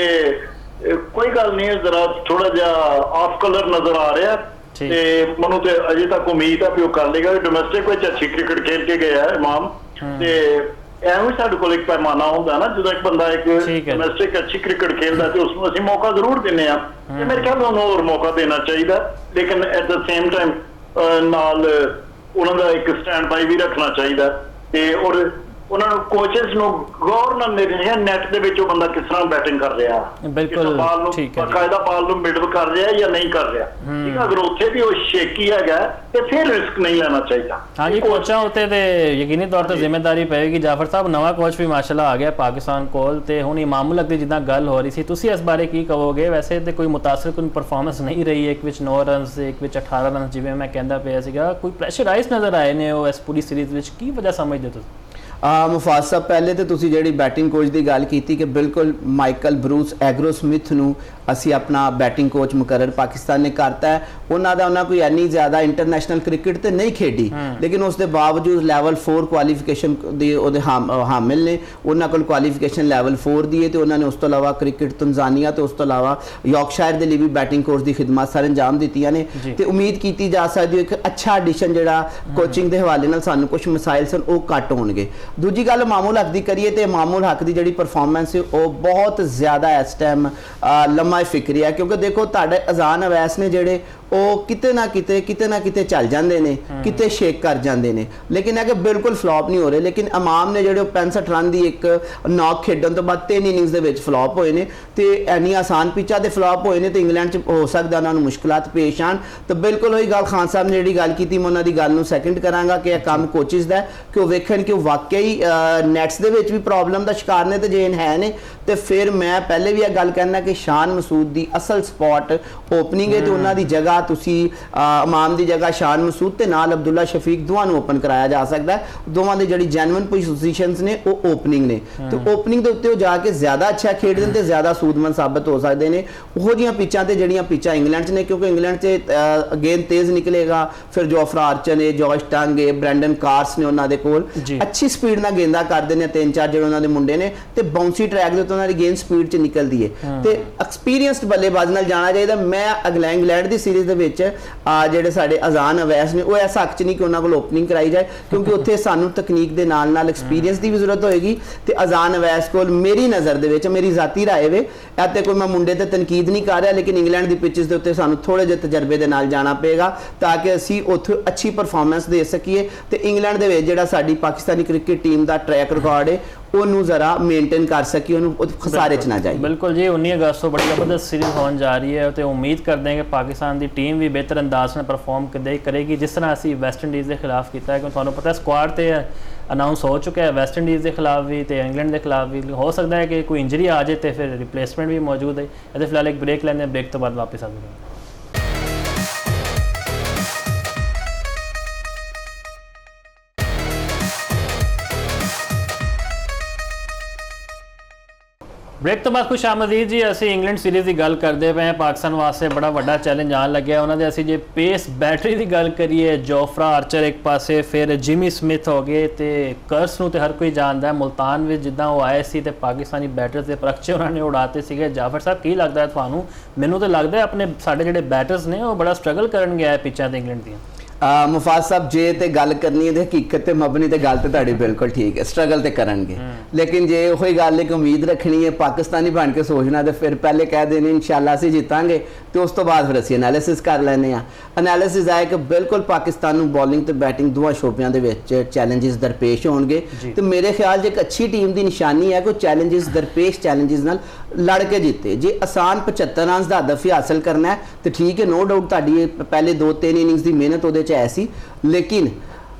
कोई गल नहीं है, जरा थोड़ा जिहा ऑफ कलर नजर आ रहा है। ते मनु ते अजे तक उम्मीद है कि वो कर लेगा। डोमेस्टिक विच अच्छी क्रिकेट खेल के गया है इमाम, ते ਐਵੇਂ ਸਾਡੇ ਕੋਲ ਇੱਕ ਪੈਮਾਨਾ ਹੁੰਦਾ ਨਾ, ਜਦੋਂ ਇੱਕ ਬੰਦਾ ਇੱਕ ਡੋਮੈਸਟਿਕ ਅੱਛੀ ਕ੍ਰਿਕਟ ਖੇਲਦਾ ਤੇ ਉਸਨੂੰ ਅਸੀਂ ਮੌਕਾ ਜ਼ਰੂਰ ਦਿੰਦੇ ਆ, ਤੇ ਮੇਰੇ ਖਿਆਲ ਨਾਲ ਉਹਨੂੰ ਹੋਰ ਮੌਕਾ ਦੇਣਾ ਚਾਹੀਦਾ। ਲੇਕਿਨ ਐਟ ਦ ਸੇਮ ਟਾਈਮ ਨਾਲ ਉਹਨਾਂ ਦਾ ਇੱਕ ਸਟੈਂਡ ਬਾਈ ਵੀ ਰੱਖਣਾ ਚਾਹੀਦਾ, ਤੇ ਔਰ ਉਹਨਾਂ ਨੂੰ ਕੋਚਸ ਨੂੰ ਗੌਰ ਨਾਲ ਦੇਖਣਾ ਨੈਟ ਦੇ ਵਿੱਚ ਉਹ ਬੰਦਾ ਕਿਸ ਤਰ੍ਹਾਂ ਬੈਟਿੰਗ ਕਰ ਰਿਹਾ, ਬਿਲਕੁਲ ਬਾਲ ਨੂੰ ਬਾਕਾਇਦਾ ਬਾਲ ਨੂੰ ਮਿਡਲ ਕਰ ਰਿਹਾ ਜਾਂ ਨਹੀਂ ਕਰ ਰਿਹਾ। ਠੀਕ, ਅਗਰ ਉੱਥੇ ਵੀ ਉਹ ਸ਼ੇਕੀ ਹੈਗਾ ਤੇ ਫਿਰ ਰਿਸਕ ਨਹੀਂ ਲੈਣਾ ਚਾਹੀਦਾ। ਹਾਂਜੀ, ਕੋਚਾਂ ਉੱਤੇ ਤੇ ਯਕੀਨੀ ਤੌਰ ਤੇ ਜ਼ਿੰਮੇਵਾਰੀ ਪਏਗੀ। ਜਾਫਰ ਸਾਹਿਬ ਨਵਾਂ ਕੋਚ ਵੀ ਮਾਸ਼ਾਅੱਲਾ ਆ ਗਿਆ ਪਾਕਿਸਤਾਨ ਕੋਲ, ਤੇ ਹੁਣ ਇਮਾਮੁਲ ਹਕ ਦੀ ਜਿੱਦਾਂ ਗੱਲ ਹੋ ਰਹੀ ਸੀ, ਤੁਸੀਂ ਇਸ ਬਾਰੇ ਕੀ ਕਹੋਗੇ? ਵੈਸੇ ਤੇ ਕੋਈ ਮੁਤਾਸਰਕੁਨ ਪਰਫਾਰਮੈਂਸ ਨਹੀਂ ਰਹੀ, ਇੱਕ ਵਿੱਚ 9 ਰਨਸ ਇੱਕ ਵਿੱਚ 18 ਰਨਸ ਜਿਵੇਂ ਮੈਂ ਕਹਿੰਦਾ ਪਿਆ ਸੀਗਾ, ਕੋਈ ਪ੍ਰੈਸ਼ਰਾਈਜ਼ ਨਜ਼ਰ ਆਏ ਨੇ ਉਹ ਇਸ ਪੂਰੀ ਸੀਰੀਜ਼ ਵਿੱਚ, ਕੀ ਵਜ੍ਹਾ ਸਮਝਦੇ ਤੁਸੀਂ? ਮੁਫਾਜ਼ ਸਾਹਿਬ, ਪਹਿਲੇ ਤੇ ਤੁਸੀਂ ਜਿਹੜੀ ਬੈਟਿੰਗ ਕੋਚ ਦੀ ਗੱਲ ਕੀਤੀ ਕਿ ਬਿਲਕੁਲ ਮਾਈਕਲ ਬਰੂਸ ਐਗਰੋ ਸਮਿਥ ਨੂੰ ਅਸੀਂ ਆਪਣਾ ਬੈਟਿੰਗ ਕੋਚ ਮੁਕਰਰ ਪਾਕਿਸਤਾਨ ਨੇ ਕਰਤਾ ਹੈ। ਉਹਨਾਂ ਕੋਈ ਇੰਨੀ ਜ਼ਿਆਦਾ ਇੰਟਰਨੈਸ਼ਨਲ ਕ੍ਰਿਕਟ ਤੇ ਨਹੀਂ ਖੇਡੀ, ਲੇਕਿਨ ਉਸ ਦੇ ਬਾਵਜੂਦ ਲੈਵਲ 4 ਕੁਆਲੀਫਿਕੇਸ਼ਨ ਦੇ ਉਹਦੇ ਹਾਮਿਲ ਨੇ। ਉਹਨਾਂ ਕੋਲ ਕੁਆਲੀਫਿਕੇਸ਼ਨ ਲੈਵਲ 4 ਦੀ ਹੈ, ਤੇ ਉਹਨਾਂ ਨੇ ਉਸ ਤੋਂ ਇਲਾਵਾ ਕ੍ਰਿਕਟ ਤਨਜ਼ਾਨੀਆ ਤੇ ਉਸ ਤੋਂ ਇਲਾਵਾ ਯਾਰਕਸ਼ਾਇਰ ਦੇ ਲਈ ਵੀ ਬੈਟਿੰਗ ਕੋਚ ਦੀ ਖਿਦਮਤ ਸਰ ਅੰਜਾਮ ਦਿੱਤੀਆਂ ਨੇ, ਤੇ ਉਮੀਦ ਕੀਤੀ ਜਾ ਸਕਦੀ ਹੈ ਇੱਕ ਅੱਛਾ ਐਡੀਸ਼ਨ ਜਿਹੜਾ ਕੋਚਿੰਗ ਦੇ ਹਵਾਲੇ ਨਾਲ ਸਾਨੂੰ ਕੁਝ ਮਸਾਇਲ ਸਨ ਉਹ ਘੱਟ ਹੋਣਗੇ। ਦੂਜੀ ਗੱਲ ਇਮਾਮੁਲ ਹਕ ਦੀ ਕਰੀਏ ਤੇ ਇਮਾਮੁਲ ਹਕ ਦੀ ਜਿਹੜੀ ਪਰਫਾਰਮੈਂਸ ਹੈ ਉਹ ਬਹੁਤ ਜ਼ਿਆਦਾ ਇਸ ਟਾਈਮ ਲੰਮਾ ਫਿਕਰੀ ਹੈ, ਕਿਉਂਕਿ ਦੇਖੋ ਤੁਹਾਡੇ ਅਜ਼ਾਨ ਅਵੈਸ ਨੇ ਜਿਹੜੇ ਉਹ ਕਿਤੇ ਨਾ ਕਿਤੇ ਚੱਲ ਜਾਂਦੇ ਨੇ, ਕਿਤੇ ਸ਼ੇਕ ਕਰ ਜਾਂਦੇ ਨੇ, ਲੇਕਿਨ ਇਹ ਕਿ ਬਿਲਕੁਲ ਫਲॉप ਨਹੀਂ ਹੋ ਰਹੇ। ਲੇਕਿਨ ਇਮਾਮ ਨੇ ਜਿਹੜੇ 65 ਰਨ ਦੀ ਇੱਕ ਨੌਕ ਖੇਡਣ ਤੋਂ ਬਾਅਦ 3 ਇਨਿੰਗਸ ਦੇ ਵਿੱਚ ਫਲॉप ਹੋਏ ਨੇ ਤੇ ਇੰਨੀ ਆਸਾਨ ਪਿੱਚਾਂ ਤੇ ਫਲॉप ਹੋਏ ਨੇ ਤੇ ਇੰਗਲੈਂਡ 'ਚ ਹੋ ਸਕਦਾ ਉਹਨਾਂ ਨੂੰ ਮੁਸ਼ਕਲਾਤ ਪੇਸ਼ ਆਣ। ਤਾਂ ਬਿਲਕੁਲ ਉਹੀ ਗੱਲ ਖਾਨ ਸਾਹਿਬ ਨੇ ਜਿਹੜੀ ਗੱਲ ਕੀਤੀ, ਮੈਂ ਉਹਨਾਂ ਦੀ ਗੱਲ ਨੂੰ ਸੈਕਿੰਡ ਕਰਾਂਗਾ ਕਿ ਇਹ ਕੰਮ ਕੋਚਿਸ ਦਾ ਕਿ ਉਹ ਵੇਖਣ ਕਿ ਉਹ ਵਾਕਈ ਨੈਟਸ ਦੇ ਵਿੱਚ ਵੀ ਪ੍ਰੋਬਲਮ ਦਾ ਸ਼ਿਕਾਰ ਨੇ ਤੇ ਜੇ ਹੈ ਨੇ ਤੇ ਫਿਰ ਮੈਂ ਪਹਿਲੇ ਵੀ ਇਹ ਗੱਲ ਕਹਿਣਾ ਕਿ ਸ਼ਾਨ ਮਸੂਦ ਦੀ ਅਸਲ ਸਪੌਟ ਓਪਨਿੰਗ ਹੈ ਤੇ ਉਹਨਾਂ ਦੀ ਜਗ੍ਹਾ ਤੁਸੀਂ ਇਮਾਮ ਦੀ ਜਗ੍ਹਾ ਸ਼ਾਨ ਮਸੂਦ ਤੇ ਨਾਲ ਅਬਦੁੱਲਾ ਸ਼ਫੀਕ ਦੋਵਾਂ ਨੂੰ ਓਪਨ ਕਰਾਇਆ ਜਾ ਸਕਦਾ। ਦੋਵਾਂ ਦੇ ਜਿਹੜੀ ਜੈਨੂਇਨ ਪੋਜੀਸ਼ਨਸ ਨੇ ਉਹ ਓਪਨਿੰਗ ਨੇ ਤੇ ਓਪਨਿੰਗ ਦੇ ਉੱਤੇ ਉਹ ਜਾ ਕੇ ਜ਼ਿਆਦਾ ਅੱਛਾ ਖੇਡਦੇ ਤੇ ਜ਼ਿਆਦਾ ਸੂਦਮੰਦ ਸਾਬਤ ਹੋ ਸਕਦੇ ਨੇ ਉਹੋ ਜਿਹੀਆਂ ਪਿੱਚਾਂ ਤੇ ਜਿਹੜੀਆਂ ਪਿੱਚਾਂ ਇੰਗਲੈਂਡ 'ਚ ਨੇ, ਕਿਉਂਕਿ ਇੰਗਲੈਂਡ 'ਚ ਗੇਂਦ ਤੇਜ਼ ਨਿਕਲੇਗਾ। ਫਿਰ ਜੋਫਰਾ ਆਰਚਰ ਨੇ, ਜੋਸ਼ ਟੰਗ ਹੈ, ਬ੍ਰੈਂਡਨ ਕਾਰਸ ਨੇ ਉਹਨਾਂ ਦੇ ਕੋਲ ਅੱਛੀ ਸਪੀਡ ਨਾਲ ਗੇਂਦਾਂ ਕਰਦੇ ਨੇ, 3-4 ਜਿਹੜੇ ਉਹਨਾਂ ਦੇ ਮੁੰਡੇ ਨੇ ਤੇ ਬਾਉਂਸੀ ਟਰੈਕ ਦੇ ਉੱਤੇ ਉਹਨਾਂ ਦੀ ਗੇਂਦ ਸਪੀਡ 'ਚ ਨਿਕਲਦੀ ਹੈ ਤੇ ਐਕਸਪੀਰੀਅੰਸਡ ਬੱਲੇਬਾਜ਼ ਨਾਲ ਜਾਣਾ ਚਾਹੀਦਾ। ਮੈਂ ਅਗਲਾ ਇੰਗਲੈਂਡ ਦੀ ਸੀਰੀਜ਼ ਦੇ ਵਿੱਚ ਜਿਹੜੇ ਸਾਡੇ ਅਜ਼ਾਨ ਅਵੈਸ ਨੇ ਉਹ ਇਸ ਹੱਕ 'ਚ ਨਹੀਂ ਕਿ ਉਹਨਾਂ ਕੋਲ ਓਪਨਿੰਗ ਕਰਾਈ ਜਾਏ, ਕਿਉਂਕਿ ਉੱਥੇ ਸਾਨੂੰ ਤਕਨੀਕ ਦੇ ਨਾਲ ਨਾਲ ਐਕਸਪੀਰੀਅੰਸ ਦੀ ਵੀ ਜ਼ਰੂਰਤ ਹੋਏਗੀ ਤੇ ਅਜ਼ਾਨ ਅਵੈਸ ਕੋਲ ਮੇਰੀ ਨਜ਼ਰ ਦੇ ਵਿੱਚ, ਮੇਰੀ ਜ਼ਾਤੀ ਰਾਏ ਵੇ ਤੇ ਕੋਈ ਮੈਂ ਮੁੰਡੇ ਤੇ ਤਨਕੀਦ ਨਹੀਂ ਕਰ ਰਿਹਾ, ਲੇਕਿਨ ਇੰਗਲੈਂਡ ਦੀ ਪਿੱਚਸ ਦੇ ਉੱਤੇ ਸਾਨੂੰ ਥੋੜੇ ਜਿਹੇ ਤਜਰਬੇ ਦੇ ਨਾਲ ਜਾਣਾ ਪਏਗਾ ਤਾਂ ਕਿ ਅਸੀਂ ਉੱਥੇ ਅੱਛੀ ਪਰਫਾਰਮੈਂਸ ਦੇ ਸਕੀਏ ਤੇ ਇੰਗਲੈਂਡ ਦੇ ਵਿੱਚ ਜਿਹੜਾ ਸਾਡੀ ਪਾਕਿਸਤਾਨੀ ਕ੍ਰਿਕਟ ਟੀਮ ਦਾ ਟਰੈਕ ਰਿਕਾਰਡ ਹੈ ਉਹਨੂੰ ਜ਼ਰਾ ਮੇਨਟੇਨ ਕਰ ਸਕੀ, ਉਹਨੂੰ ਖਸਾਰੇ 'ਚ ਨਾ ਜਾਏ। ਬਿਲਕੁਲ ਜੀ, 19 ਅਗਸਤ ਤੋਂ ਬੜੀ ਜ਼ਬਰਦਸਤ ਸੀਰੀਜ਼ ਹੋਣ ਜਾ ਰਹੀ ਹੈ ਤੇ ਉਮੀਦ ਕਰਦੇ ਹਾਂ ਕਿ ਪਾਕਿਸਤਾਨ ਦੀ ਟੀਮ ਵੀ ਬਿਹਤਰ ਅੰਦਾਜ਼ ਨਾਲ ਪਰਫਾਰਮ ਕਰੇਗੀ ਜਿਸ ਤਰ੍ਹਾਂ ਅਸੀਂ ਵੈਸਟ ਇੰਡੀਜ਼ ਦੇ ਖਿਲਾਫ ਕੀਤਾ ਹੈ। ਕਿਉਂਕਿ ਤੁਹਾਨੂੰ ਪਤਾ ਸਕੁਆਡ ਤੇ ਅਨਾਉਂਸ ਹੋ ਚੁੱਕਾ ਹੈ ਵੈਸਟ ਇੰਡੀਜ਼ ਦੇ ਖਿਲਾਫ ਵੀ ਤੇ ਇੰਗਲੈਂਡ ਦੇ ਖਿਲਾਫ ਵੀ। ਹੋ ਸਕਦਾ ਹੈ ਕਿ ਕੋਈ ਇੰਜਰੀ ਆ ਜਾਏ ਤੇ ਫਿਰ ਰਿਪਲੇਸਮੈਂਟ ਵੀ ਮੌਜੂਦ ਹੈ। ਇਹਦੇ ਫਿਲਹਾਲ ਇੱਕ ਬ੍ਰੇਕ ਲੈਂਦੇ ਹਾਂ, ਬ੍ਰੇਕ ਤੋਂ ਬਾਅਦ ਵਾਪਸ ਆ ਜਾਵਾਂਗੇ। ब्रेक तो बाद खुश आमदीद जी। ਅਸੀਂ ਇੰਗਲੈਂਡ ਸੀਰੀਜ਼ ਦੀ ਗੱਲ ਕਰਦੇ ਪਏ ਹਾਂ। ਪਾਕਿਸਤਾਨ ਵਾਸਤੇ ਬੜਾ ਵੱਡਾ ਚੈਲੰਜ ਆਉਣ ਲੱਗਿਆ ਉਹਨਾਂ ਦੇ। ਅਸੀਂ ਜੇ ਪੇਸ ਬੈਟਰੀ ਦੀ ਗੱਲ ਕਰੀਏ, ਜੋਫਰਾ ਆਰਚਰ ਇੱਕ ਪਾਸੇ, ਫਿਰ ਜਿਮੀ ਸਮਿਥ ਹੋ ਗਏ ਤੇ ਕਰਸ ਨੂੰ ਤੇ ਹਰ ਕੋਈ ਜਾਣਦਾ ਹੈ। ਮੁਲਤਾਨ ਵਿੱਚ ਜਿੱਦਾਂ ਉਹ ਆਏ ਸੀ ਤੇ ਪਾਕਿਸਤਾਨੀ ਬੈਟਰਸ ਦੇ ਪਰਖਚੇ ਉਹਨਾਂ ਨੇ ਉਡਾਤੇ ਸੀਗੇ। ਜਾਫਰ ਸਾਹਿਬ ਕੀ ਲੱਗਦਾ ਹੈ ਤੁਹਾਨੂੰ? ਮੈਨੂੰ ਤਾਂ ਲੱਗਦਾ ਆਪਣੇ ਸਾਡੇ ਜਿਹੜੇ ਬੈਟਰਸ ਨੇ ਉਹ ਬੜਾ ਸਟਰਗਲ ਕਰਨਗੇ ਇਹ ਪਿੱਚਾਂ ਤੇ ਇੰਗਲੈਂਡ ਦੀਆਂ। ਮੁਫਾਜ਼ ਸਾਹਿਬ ਜੇ ਤੇ ਗੱਲ ਕਰਨੀ ਹੈ ਤੇ ਹਕੀਕਤ ਤੇ ਮਬਨੀ ਤੇ ਗੱਲ ਤੇ ਤੁਹਾਡੀ ਬਿਲਕੁਲ ਠੀਕ ਹੈ, ਸਟਰਗਲ ਤੇ ਕਰਨਗੇ, ਲੇਕਿਨ ਜੇ ਉਹੀ ਗੱਲ ਇੱਕ ਉਮੀਦ ਰੱਖਣੀ ਹੈ ਪਾਕਿਸਤਾਨੀ ਬਣ ਕੇ ਸੋਚਣਾ ਤੇ ਫਿਰ ਪਹਿਲੇ ਕਹਿ ਦੇਣੇ ਇਨਸ਼ਾਅੱਲਾ ਅਸੀਂ ਜਿੱਤਾਂਗੇ ਤੇ ਉਸ ਤੋਂ ਬਾਅਦ ਫਿਰ ਅਸੀਂ ਐਨਾਲਿਸਿਸ ਕਰ ਲੈਂਦੇ ਹਾਂ। ਐਨਾਲਿਸਿਸ ਆਏ ਕਿ ਬਿਲਕੁਲ ਪਾਕਿਸਤਾਨ ਨੂੰ ਬੋਲਿੰਗ ਤੇ ਬੈਟਿੰਗ ਦੋਵਾਂ ਸ਼ੋਬਿਆਂ ਦੇ ਵਿੱਚ ਚੈਲੰਜਸ ਦਰਪੇਸ਼ ਹੋਣਗੇ ਤੇ ਮੇਰੇ ਖਿਆਲ 'ਚ ਇੱਕ ਅੱਛੀ ਟੀਮ ਦੀ ਨਿਸ਼ਾਨੀ ਹੈ ਕਿ ਚੈਲੰਜਸ ਦਰਪੇਸ਼ ਚੈਲੰਜਸ ਨਾਲ ਲੜ ਕੇ ਜਿੱਤੇ। ਜੇ ਆਸਾਨ 75 ਰਨਸ ਦਾ ਹਦਫ ਹੀ ਹਾਸਲ ਕਰਨਾ ਹੈ ਤੇ ਠੀਕ ਹੈ, ਨੋ ਡਾਊਟ ਤੁਹਾਡੀ ਪਹਿਲੇ 2-3 ਇਨਿੰਗਸ ਦੀ ਮਿਹਨਤ ਉਹਦੇ 'ਚ ਐਸੀ, ਲੇਕਿਨ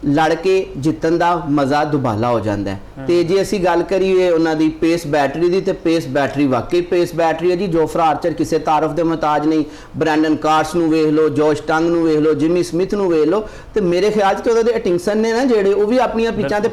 ਲੜ ਕੇ ਜਿੱਤਣ ਦਾ ਮਜ਼ਾ ਦੁਬਾਲਾ ਹੋ ਜਾਂਦਾ ਹੈ। ਤੇ ਜੇ ਅਸੀਂ ਗੱਲ ਕਰੀਏ ਉਹਨਾਂ ਦੀ ਪੇਸ ਬੈਟਰੀ ਦੀ ਤੇ ਪੇਸ ਬੈਟਰੀ ਵਾਕਈ ਪੇਸ ਬੈਟਰੀ ਹੈ ਜੀ। ਜੋਫਰਾ ਆਰਚਰ ਕਿਸੇ ਤਾਰਫ ਦੇ ਮੁਹਤਾਜ ਨਹੀਂ, ਬ੍ਰੈਂਡਨ ਕਾਰਸ ਨੂੰ ਵੇਖ ਲਓ, ਜੋਸ਼ ਟੰਗ ਨੂੰ ਵੇਖ ਲਓ, ਜਿਮੀ ਸਮਿਥ ਨੂੰ ਵੇਖ ਲਓ ਤੇ ਮੇਰੇ ਖਿਆਲ 'ਚ ਉਹਦੇ ਅਟਿੰਗਸਨ ਨੇ ਨਾ ਜਿਹੜੇ ਉਹ ਵੀ ਆਪਣੀਆਂ ਪਿੱਚਾਂ ਤੇ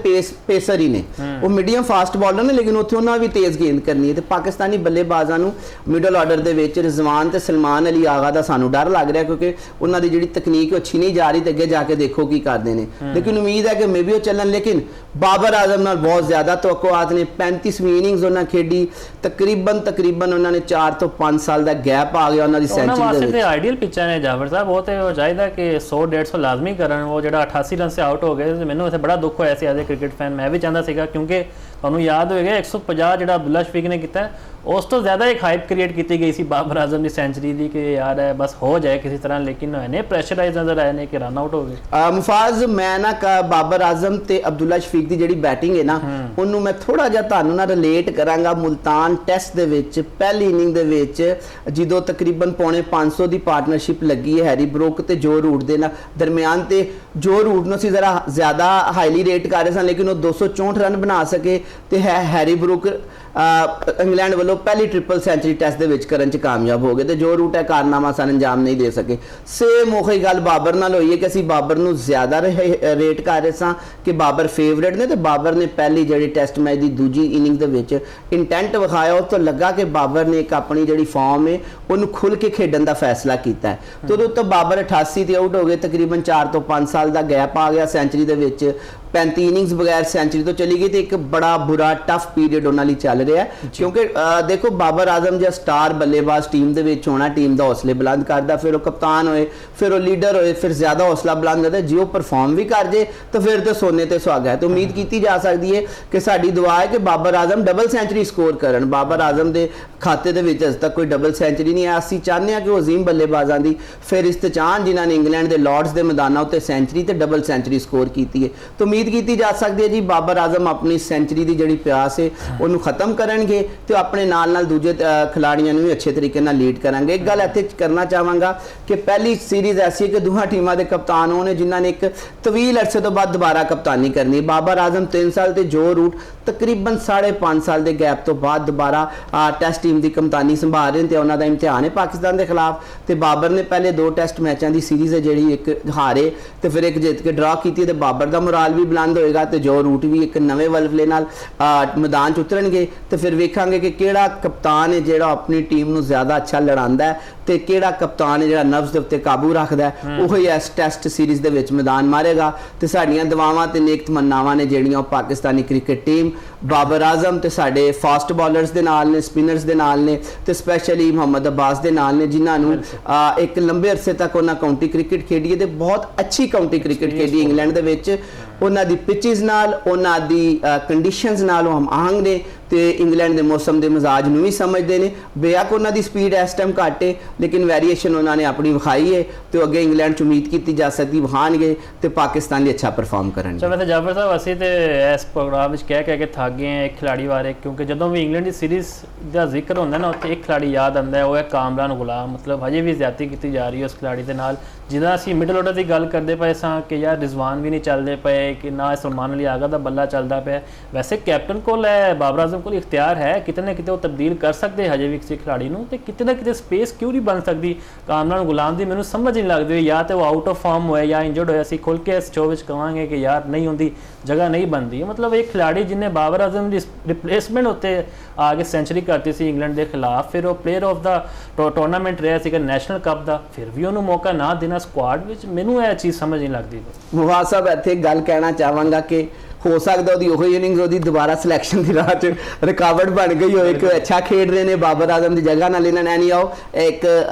ਪੇਸਰ ਹੀ ਨੇ, ਉਹ ਮੀਡੀਅਮ ਫਾਸਟ ਬਾਲਰ ਨੇ, ਲੇਕਿਨ ਉੱਥੇ ਉਹਨਾਂ ਵੀ ਤੇਜ਼ ਗੇਂਦ ਕਰਨੀ ਹੈ। ਤੇ ਪਾਕਿਸਤਾਨੀ ਬੱਲੇਬਾਜ਼ਾਂ ਨੂੰ ਮਿਡਲ ਆਰਡਰ ਦੇ ਵਿੱਚ ਰਿਜ਼ਵਾਨ ਤੇ ਸਲਮਾਨ ਅਲੀ ਆਗਾ ਦਾ ਸਾਨੂੰ ਡਰ ਲੱਗ ਰਿਹਾ ਕਿਉਂਕਿ ਉਹਨਾਂ ਦੀ ਜਿਹੜੀ ਤਕਨੀਕ ਉਹ ਛੀਨੀ ਜਾ ਰਹੀ ਤੇ ਅੱਗੇ ਜਾ ਕੇ ਦੇਖੋ ਕੀ ਕਰਦੇ ਨੇ। लेकिन उम्मीद है कि मे भी वो चलन, लेकिन बाबर आजम नाल बहुत ज़्यादा तवक्कुआत ने। 35वीं इनिंग्स उन्होंने खेडी, तकरीबन उन्होंने 4 ਤੋਂ 5 साल का गैप आ गया उन्होंने सेंचुरी दे विच। आइडियल पिचा ने जाफर साहब, वो तो चाहिए कि 100-150 लाजमी करन। वो जो 88 रन से आउट हो गए, मैंने इतने बड़ा दुख होया सी एज ए क्रिकेट फैन। मैं भी चाहता सीगा क्योंकि ਤੁਹਾਨੂੰ याद होएगा 150 ਜਿਹੜਾ ਅਬਦੁੱਲਾ ਸ਼ਫੀਕ ਨੇ ਕੀਤਾ ਉਸ ਤੋਂ ਜ਼ਿਆਦਾ ਇੱਕ ਹਾਈਪ ਕ੍ਰੀਏਟ ਕੀਤੀ ਗਈ ਸੀ ਬਾਬਰ ਆਜ਼ਮ ਦੀ ਸੈਂਚਰੀ ਦੀ ਕਿ ਯਾਰ ਹੈ ਬਸ ਹੋ ਜਾਏ ਕਿਸੇ ਤਰ੍ਹਾਂ, ਲੇਕਿਨ ਇਹਨੇ ਪ੍ਰੈਸ਼ਰਾਈਜ਼ ਨਜ਼ਰ ਆਏ ਨੇ ਕਿ ਰਨ ਆਊਟ ਹੋ ਗਏ। ਮੁਫਾਜ਼ ਮੈਂ ਨਾ ਬਾਬਰ ਆਜ਼ਮ ਤੇ ਅਬਦੁੱਲਾ ਸ਼ਫੀਕ ਦੀ ਜਿਹੜੀ ਬੈਟਿੰਗ ਹੈ ਨਾ ਉਹਨੂੰ ਮੈਂ ਥੋੜਾ ਜਿਹਾ ਤੁਹਾਨੂੰ ਨਾਲ ਰਿਲੇਟ ਕਰਾਂਗਾ ਮੁਲਤਾਨ ਟੈਸਟ ਦੇ ਵਿੱਚ ਪਹਿਲੀ ਇਨਿੰਗ ਦੇ ਵਿੱਚ ਜਦੋਂ ਤਕਰੀਬਨ ਪੌਣੇ 500 ਦੀ ਪਾਰਟਨਰਸ਼ਿਪ ਲੱਗੀ ਹੈ ਹੈਰੀ ਬਰੁਕ ਤੇ ਜੋ ਰੂਟ ਦੇ ਨਾਲ ਦਰਮਿਆਨ, ਤੇ ਜੋ ਰੂਟ ਨੂੰ ਅਸੀਂ ਜ਼ਰਾ ਜ਼ਿਆਦਾ ਹਾਈਲੀ ਰੇਟ ਕਰ ਰਹੇ ਸਨ ਲੇਕਿਨ ਉਹ 264 ਰਨ ਬਣਾ ਸਕੇ ਤੇ ਹੈਰੀ ਬਰੁਕ ਇੰਗਲੈਂਡ ਵੱਲੋਂ ਪਹਿਲੀ ਟ੍ਰਿਪਲ ਸੈਂਚਰੀ ਟੈਸਟ ਦੇ ਵਿੱਚ ਕਰਨ 'ਚ ਕਾਮਯਾਬ ਹੋ ਗਏ ਤੇ ਜੋ ਰੂਟ ਹੈ ਕਾਰਨਾਮਾ ਸਨ ਅੰਜਾਮ ਨਹੀਂ ਦੇ ਸਕੇ। ਸੇਮ ਉਹੀ ਗੱਲ ਬਾਬਰ ਨਾਲ ਹੋਈ ਹੈ ਕਿ ਅਸੀਂ ਬਾਬਰ ਨੂੰ ਜ਼ਿਆਦਾ ਰੇਟ ਕਰ ਰਹੇ ਸਾਂ ਕਿ ਬਾਬਰ ਫੇਵਰੇਟ ਨੇ ਤੇ ਬਾਬਰ ਨੇ ਪਹਿਲੀ ਜਿਹੜੀ ਟੈਸਟ ਮੈਚ ਦੀ ਦੂਜੀ ਇਨਿੰਗ ਦੇ ਵਿੱਚ ਇੰਟੈਂਟ ਵਿਖਾਇਆ। ਉਸ ਤੋਂ ਲੱਗਾ ਕਿ ਬਾਬਰ ਨੇ ਇੱਕ ਆਪਣੀ ਜਿਹੜੀ ਫਾਰਮ ਹੈ ਉਹਨੂੰ ਖੁੱਲ ਕੇ ਖੇਡਣ ਦਾ ਫੈਸਲਾ ਕੀਤਾ ਹੈ ਤੇ ਉਦੋਂ ਤੋਂ ਬਾਬਰ 88 ਤੇ ਆਊਟ ਹੋ ਗਏ। ਤਕਰੀਬਨ 4 ਤੋਂ 5 ਸਾਲ ਦਾ ਗੈਪ ਆ ਗਿਆ ਸੈਂਚਰੀ ਦੇ ਵਿੱਚ। 35 ਇਨਿੰਗਸ ਬਗੈਰ ਸੈਂਚਰੀ ਤੋਂ ਚਲੀ ਗਈ ਤੇ ਇੱਕ ਬੜਾ ਬੁਰਾ ਟਫ ਪੀਰੀਅਡ ਉਹਨਾਂ ਲਈ ਚੱਲ ਰਿਹਾ ਕਿਉਂਕਿ ਦੇਖੋ ਬਾਬਰ ਆਜ਼ਮ ਜਿਹਾ ਸਟਾਰ ਬੱਲੇਬਾਜ਼ ਟੀਮ ਦੇ ਵਿੱਚ ਹੋਣਾ ਟੀਮ ਦਾ ਹੌਸਲੇ ਬੁਲੰਦ ਕਰਦਾ, ਫਿਰ ਉਹ ਕਪਤਾਨ ਹੋਏ, ਫਿਰ ਉਹ ਲੀਡਰ ਹੋਏ, ਫਿਰ ਜ਼ਿਆਦਾ ਹੌਸਲਾ ਬੁਲੰਦ ਕਰਦਾ। ਜੇ ਉਹ ਪਰਫਾਰਮ ਵੀ ਕਰ ਜੇ ਤਾਂ ਫਿਰ ਤੇ ਸੋਨੇ ਤੇ ਸੁਹਾਗਾ ਹੈ। ਤਾਂ ਉਮੀਦ ਕੀਤੀ ਜਾ ਸਕਦੀ ਹੈ ਕਿ ਸਾਡੀ ਦੁਆ ਹੈ ਕਿ ਬਾਬਰ ਆਜ਼ਮ ਡਬਲ ਸੈਂਚਰੀ ਸਕੋਰ ਕਰਨ। ਬਾਬਰ ਆਜ਼ਮ ਦੇ ਖਾਤੇ ਦੇ ਵਿੱਚ ਅਜੇ ਤੱਕ ਕੋਈ ਡਬਲ ਸੈਂਚਰੀ ਨਹੀਂ ਹੈ। ਅਸੀਂ ਚਾਹੁੰਦੇ ਹਾਂ ਕਿ ਉਹ ਅਜ਼ੀਮ ਬੱਲੇਬਾਜ਼ਾਂ ਦੀ ਫਹਿਰਿਸਤ ਚਾਹਣ ਜਿਨ੍ਹਾਂ ਨੇ ਇੰਗਲੈਂਡ ਦੇ ਲਾਰਡਸ ਦੇ ਮੈਦਾਨਾਂ ਉੱਤੇ ਸੈਂਚਰੀ ਤੇ ਡਬਲ ਸੈਂਚਰੀ ਸਕੋਰ ਕੀਤੀ ਹੈ। ਤਾਂ ਉਮੀਦ ਕੀਤੀ ਜਾ ਸਕਦੀ ਹੈ ਜੀ ਬਾਬਰ ਆਜ਼ਮ ਆਪਣੀ ਸੈਂਚਰੀ ਦੀ ਜਿਹੜੀ ਪਿਆਸ ਹੈ ਉਹਨੂੰ ਖਤਮ ਕਰਨਗੇ ਤੇ ਆਪਣੇ ਨਾਲ ਦੂਜੇ ਖਿਲਾੜੀਆਂ ਨੂੰ ਵੀ ਅੱਛੇ ਤਰੀਕੇ ਨਾਲ ਲੀਡ ਕਰਾਂਗੇ। ਇੱਕ ਗੱਲ ਇੱਥੇ ਕਰਨਾ ਚਾਹਾਂਗਾ ਕਿ ਪਹਿਲੀ ਸੀਰੀਜ਼ ਐਸੀ ਹੈ ਕਿ ਦੋਹਾਂ ਟੀਮਾਂ ਦੇ ਕਪਤਾਨ ਉਹ ਨੇ ਜਿਨ੍ਹਾਂ ਨੇ ਇੱਕ ਤਵੀਲ ਅਰਸੇ ਤੋਂ ਬਾਅਦ ਦੁਬਾਰਾ ਕਪਤਾਨੀ ਕਰਨੀ। ਬਾਬਰ ਆਜ਼ਮ 3 ਸਾਲ ਤੇ ਜੋ ਰੂਟ ਤਕਰੀਬਨ 5.5 ਸਾਲ ਦੇ ਗੈਪ ਤੋਂ ਬਾਅਦ ਦੁਬਾਰਾ ਟੈਸਟ ਟੀਮ ਦੀ ਕਪਤਾਨੀ ਸੰਭਾਲ ਰਹੇ ਨੇ ਤੇ ਉਹਨਾਂ ਦਾ ਇਮਤਿਹਾਨ ਹੈ ਪਾਕਿਸਤਾਨ ਦੇ ਖਿਲਾਫ। ਤੇ ਬਾਬਰ ਨੇ ਪਹਿਲੇ 2 ਟੈਸਟ ਮੈਚਾਂ ਦੀ ਸੀਰੀਜ਼ ਹੈ ਜਿਹੜੀ ਇੱਕ ਹਾਰੇ ਤੇ ਫਿਰ ਇੱਕ ਜਿੱਤ ਕੇ ਡਰਾ ਕੀਤੀ ਤੇ ਬਾਬਰ ਦਾ ਮੋਰਾਲ ਵੀ ਬੁਲੰਦ ਹੋਏਗਾ ਤੇ ਜੋ ਰੂਟ ਵੀ ਇੱਕ ਨਵੇਂ ਵਲਵਲੇ ਨਾਲ ਮੈਦਾਨ 'ਚ ਉਤਰਨਗੇ ਤੇ ਫਿਰ ਵੇਖਾਂਗੇ ਕਿ ਕਿਹੜਾ ਕਪਤਾਨ ਹੈ ਜਿਹੜਾ ਆਪਣੀ ਟੀਮ ਨੂੰ ਜ਼ਿਆਦਾ ਅੱਛਾ ਲੜਾਉਂਦਾ ਹੈ ਤੇ ਕਿਹੜਾ ਕਪਤਾਨ ਹੈ ਜਿਹੜਾ ਨਬਜ਼ ਦੇ ਉੱਤੇ ਕਾਬੂ ਰੱਖਦਾ ਹੈ। ਉਹ ਹੀ ਇਸ ਟੈਸਟ ਸੀਰੀਜ਼ ਦੇ ਵਿੱਚ ਮੈਦਾਨ ਮਾਰੇਗਾ ਤੇ ਸਾਡੀਆਂ ਦੁਆਵਾਂ ਤੇ ਨੇਕ ਤਮੰਨਾਵਾਂ ਨੇ ਜਿਹੜੀਆਂ ਉਹ ਪਾਕਿਸਤਾਨੀ ਕ੍ਰਿਕਟ ਟੀਮ ਬਾਬਰ ਆਜ਼ਮ ਤੇ ਸਾਡੇ ਫਾਸਟ ਬਾਲਰਸ ਦੇ ਨਾਲ ਨੇ, ਸਪਿਨਰਸ ਦੇ ਨਾਲ ਨੇ ਤੇ ਸਪੈਸ਼ਲੀ ਮੁਹੰਮਦ ਅब्बास ਦੇ ਨਾਲ ਨੇ ਜਿਨ੍ਹਾਂ ਨੂੰ ਇੱਕ ਲੰਬੇ ਅਰਸੇ ਤੱਕ ਉਹਨਾਂ ਕਾਉਂਟੀ ਕ੍ਰਿਕਟ ਖੇਡੀ ਹੈ ਤੇ ਬਹੁਤ ਅੱਛੀ ਕਾਉਂਟੀ ਕ੍ਰਿਕਟ ਖੇਡੀ ਇੰਗਲੈਂਡ ਦੇ ਵਿੱਚ। ਉਹਨਾਂ ਦੀ ਪਿਚਿਸ ਨਾਲ ਉਹਨਾਂ ਦੀ ਕੰਡੀਸ਼ਨਸ ਨਾਲ ਉਹ ਹਮ-ਆਹੰਗ ਨੇ ਤੇ ਇੰਗਲੈਂਡ ਦੇ ਮੌਸਮ ਦੇ ਮਿਜ਼ਾਜ ਨੂੰ ਵੀ ਸਮਝਦੇ ਨੇ। ਬੇਅਕ ਉਹਨਾਂ ਦੀ ਸਪੀਡ ਇਸ ਟਾਈਮ ਘੱਟ ਹੈ ਲੇਕਿਨ ਵੇਰੀਏਸ਼ਨ ਉਹਨਾਂ ਨੇ ਆਪਣੀ ਵਿਖਾਈ ਹੈ ਤੇ ਅੱਗੇ ਇੰਗਲੈਂਡ 'ਚ ਉਮੀਦ ਕੀਤੀ ਜਾ ਸਕਦੀ ਵਿਖਾਣਗੇ ਤੇ ਪਾਕਿਸਤਾਨ ਲਈ ਅੱਛਾ ਪਰਫਾਰਮ ਕਰਨਗੇ। ਚਲੋ ਵੈਸੇ ਜਾਫਰ ਸਾਹਿਬ ਅਸੀਂ ਤੇ ਇਸ ਪ੍ਰੋਗਰਾਮ ਵਿੱਚ ਕਹਿ ਕੇ ਥੱਕ ਗਏ ਹਾਂ ਇੱਕ ਖਿਲਾੜੀ ਬਾਰੇ, ਕਿਉਂਕਿ ਜਦੋਂ ਵੀ ਇੰਗਲੈਂਡ ਦੀ ਸੀਰੀਜ਼ ਦਾ ਜ਼ਿਕਰ ਹੁੰਦਾ ਨਾ ਉੱਥੇ ਇੱਕ ਖਿਲਾੜੀ ਯਾਦ ਆਉਂਦਾ ਹੈ, ਉਹ ਹੈ ਕਾਮਰਾਨ ਗੁਲਾਮ। ਮਤਲਬ ਹਜੇ ਵੀ ਜ਼ਿਆਦਤੀ ਕੀਤੀ ਜਾ ਰਹੀ ਹੈ ਉਸ ਖਿਲਾੜੀ ਦੇ ਨਾਲ। ਜਿੱਦਾਂ ਅਸੀਂ ਮਿਡਲ ਆਰਡਰ ਦੀ ਗੱਲ ਕਰਦੇ ਪਏ ਸਾਂ ਕਿ ਯਾਰ ਰਿਜ਼ਵਾਨ ਵੀ ਨਹੀਂ ਚੱਲਦੇ ਪਏ ਕਿ ਨਾ ਸਲਮਾਨ ਅਲੀ ਆਗਾ ਦਾ ਬੱਲਾ ਚੱਲਦਾ ਪਿਆ। ਵੈਸੇ ਕੈਪਟਨ ਕੋਲ ਹੈ, ਬਾਬਰ ਆਜ਼ਮ ਕੋਲ ਇਖਤਿਆਰ ਹੈ, ਕਿਤੇ ਨਾ ਕਿਤੇ ਉਹ ਤਬਦੀਲ ਕਰ ਸਕਦੇ ਹਜੇ ਵੀ ਕਿਸੇ ਖਿਲਾੜੀ ਨੂੰ, ਤੇ ਕਿਤੇ ਨਾ ਕਿਤੇ ਸਪੇਸ ਕਿਉਂ ਨਹੀਂ ਬਣ ਸਕਦੀ ਕਾਮਰਾਨ ਗੁਲਾਮ ਦੀ? ਮੈਨੂੰ ਸਮਝ ਨਹੀਂ ਲੱਗਦੀ ਜਾਂ ਤੇ ਉਹ ਆਊਟ ਆਫ ਫਾਰਮ ਹੋਇਆ ਜਾਂ ਇੰਜਰਡ ਹੋਇਆ। ਅਸੀਂ ਖੁੱਲ੍ਹ ਕੇ ਇਸ ਸ਼ੋਅ ਵਿੱਚ ਕਹਾਂਗੇ ਕਿ ਯਾਰ ਨਹੀਂ ਹੁੰਦੀ, ਜਗ੍ਹਾ ਨਹੀਂ ਬਣਦੀ। ਮਤਲਬ ਇੱਕ ਖਿਲਾੜੀ ਜਿਹਨੇ ਬਾਬਰ ਆਜ਼ਮ ਦੀ ਰਿਪਲੇਸਮੈਂਟ ਉੱਤੇ ਆ ਕੇ ਸੈਂਚਰੀ ਕਰਤੀ ਸੀ ਇੰਗਲੈਂਡ ਦੇ ਖਿਲਾਫ, ਫਿਰ ਉਹ ਪਲੇਅਰ ਆਫ ਦਾ ਟੂਰਨਾਮੈਂਟ ਰਿਹਾ ਸੀਗਾ ਨੈਸ਼ਨਲ ਕੱਪ ਦਾ, ਫਿਰ ਵੀ ਉਹਨੂੰ ਮੌਕਾ ਨਾ ਦੇਣਾ ਸਕੁਆਡ ਵਿੱਚ, ਮੈਨੂੰ ਇਹ ਚੀਜ਼ ਸਮਝ ਨਹੀਂ ਲੱਗਦੀ। ਮੁਫਾਜ਼ ਸਾਹਿਬ ਇੱਥੇ ਗੱਲ ਕਹਿਣਾ ਚਾਹਾਂਗਾ ਕਿ ਹੋ ਸਕਦਾ ਉਹਦੀ ਉਹੀ ਇਨਿੰਗਸ ਉਹਦੀ ਦੁਬਾਰਾ ਸਿਲੈਕਸ਼ਨ ਦੀ ਰਾਹ 'ਚ ਰੁਕਾਵਟ ਬਣ ਗਈ ਹੋਏ ਕਿ ਅੱਛਾ ਖੇਡ ਰਹੇ ਨੇ ਬਾਬਰ ਆਜ਼ਮ ਦੀ ਜਗ੍ਹਾ ਨਾਲ ਇਹਨਾਂ ਨੇ ਨਹੀਂ ਆਓ। ਇੱਕ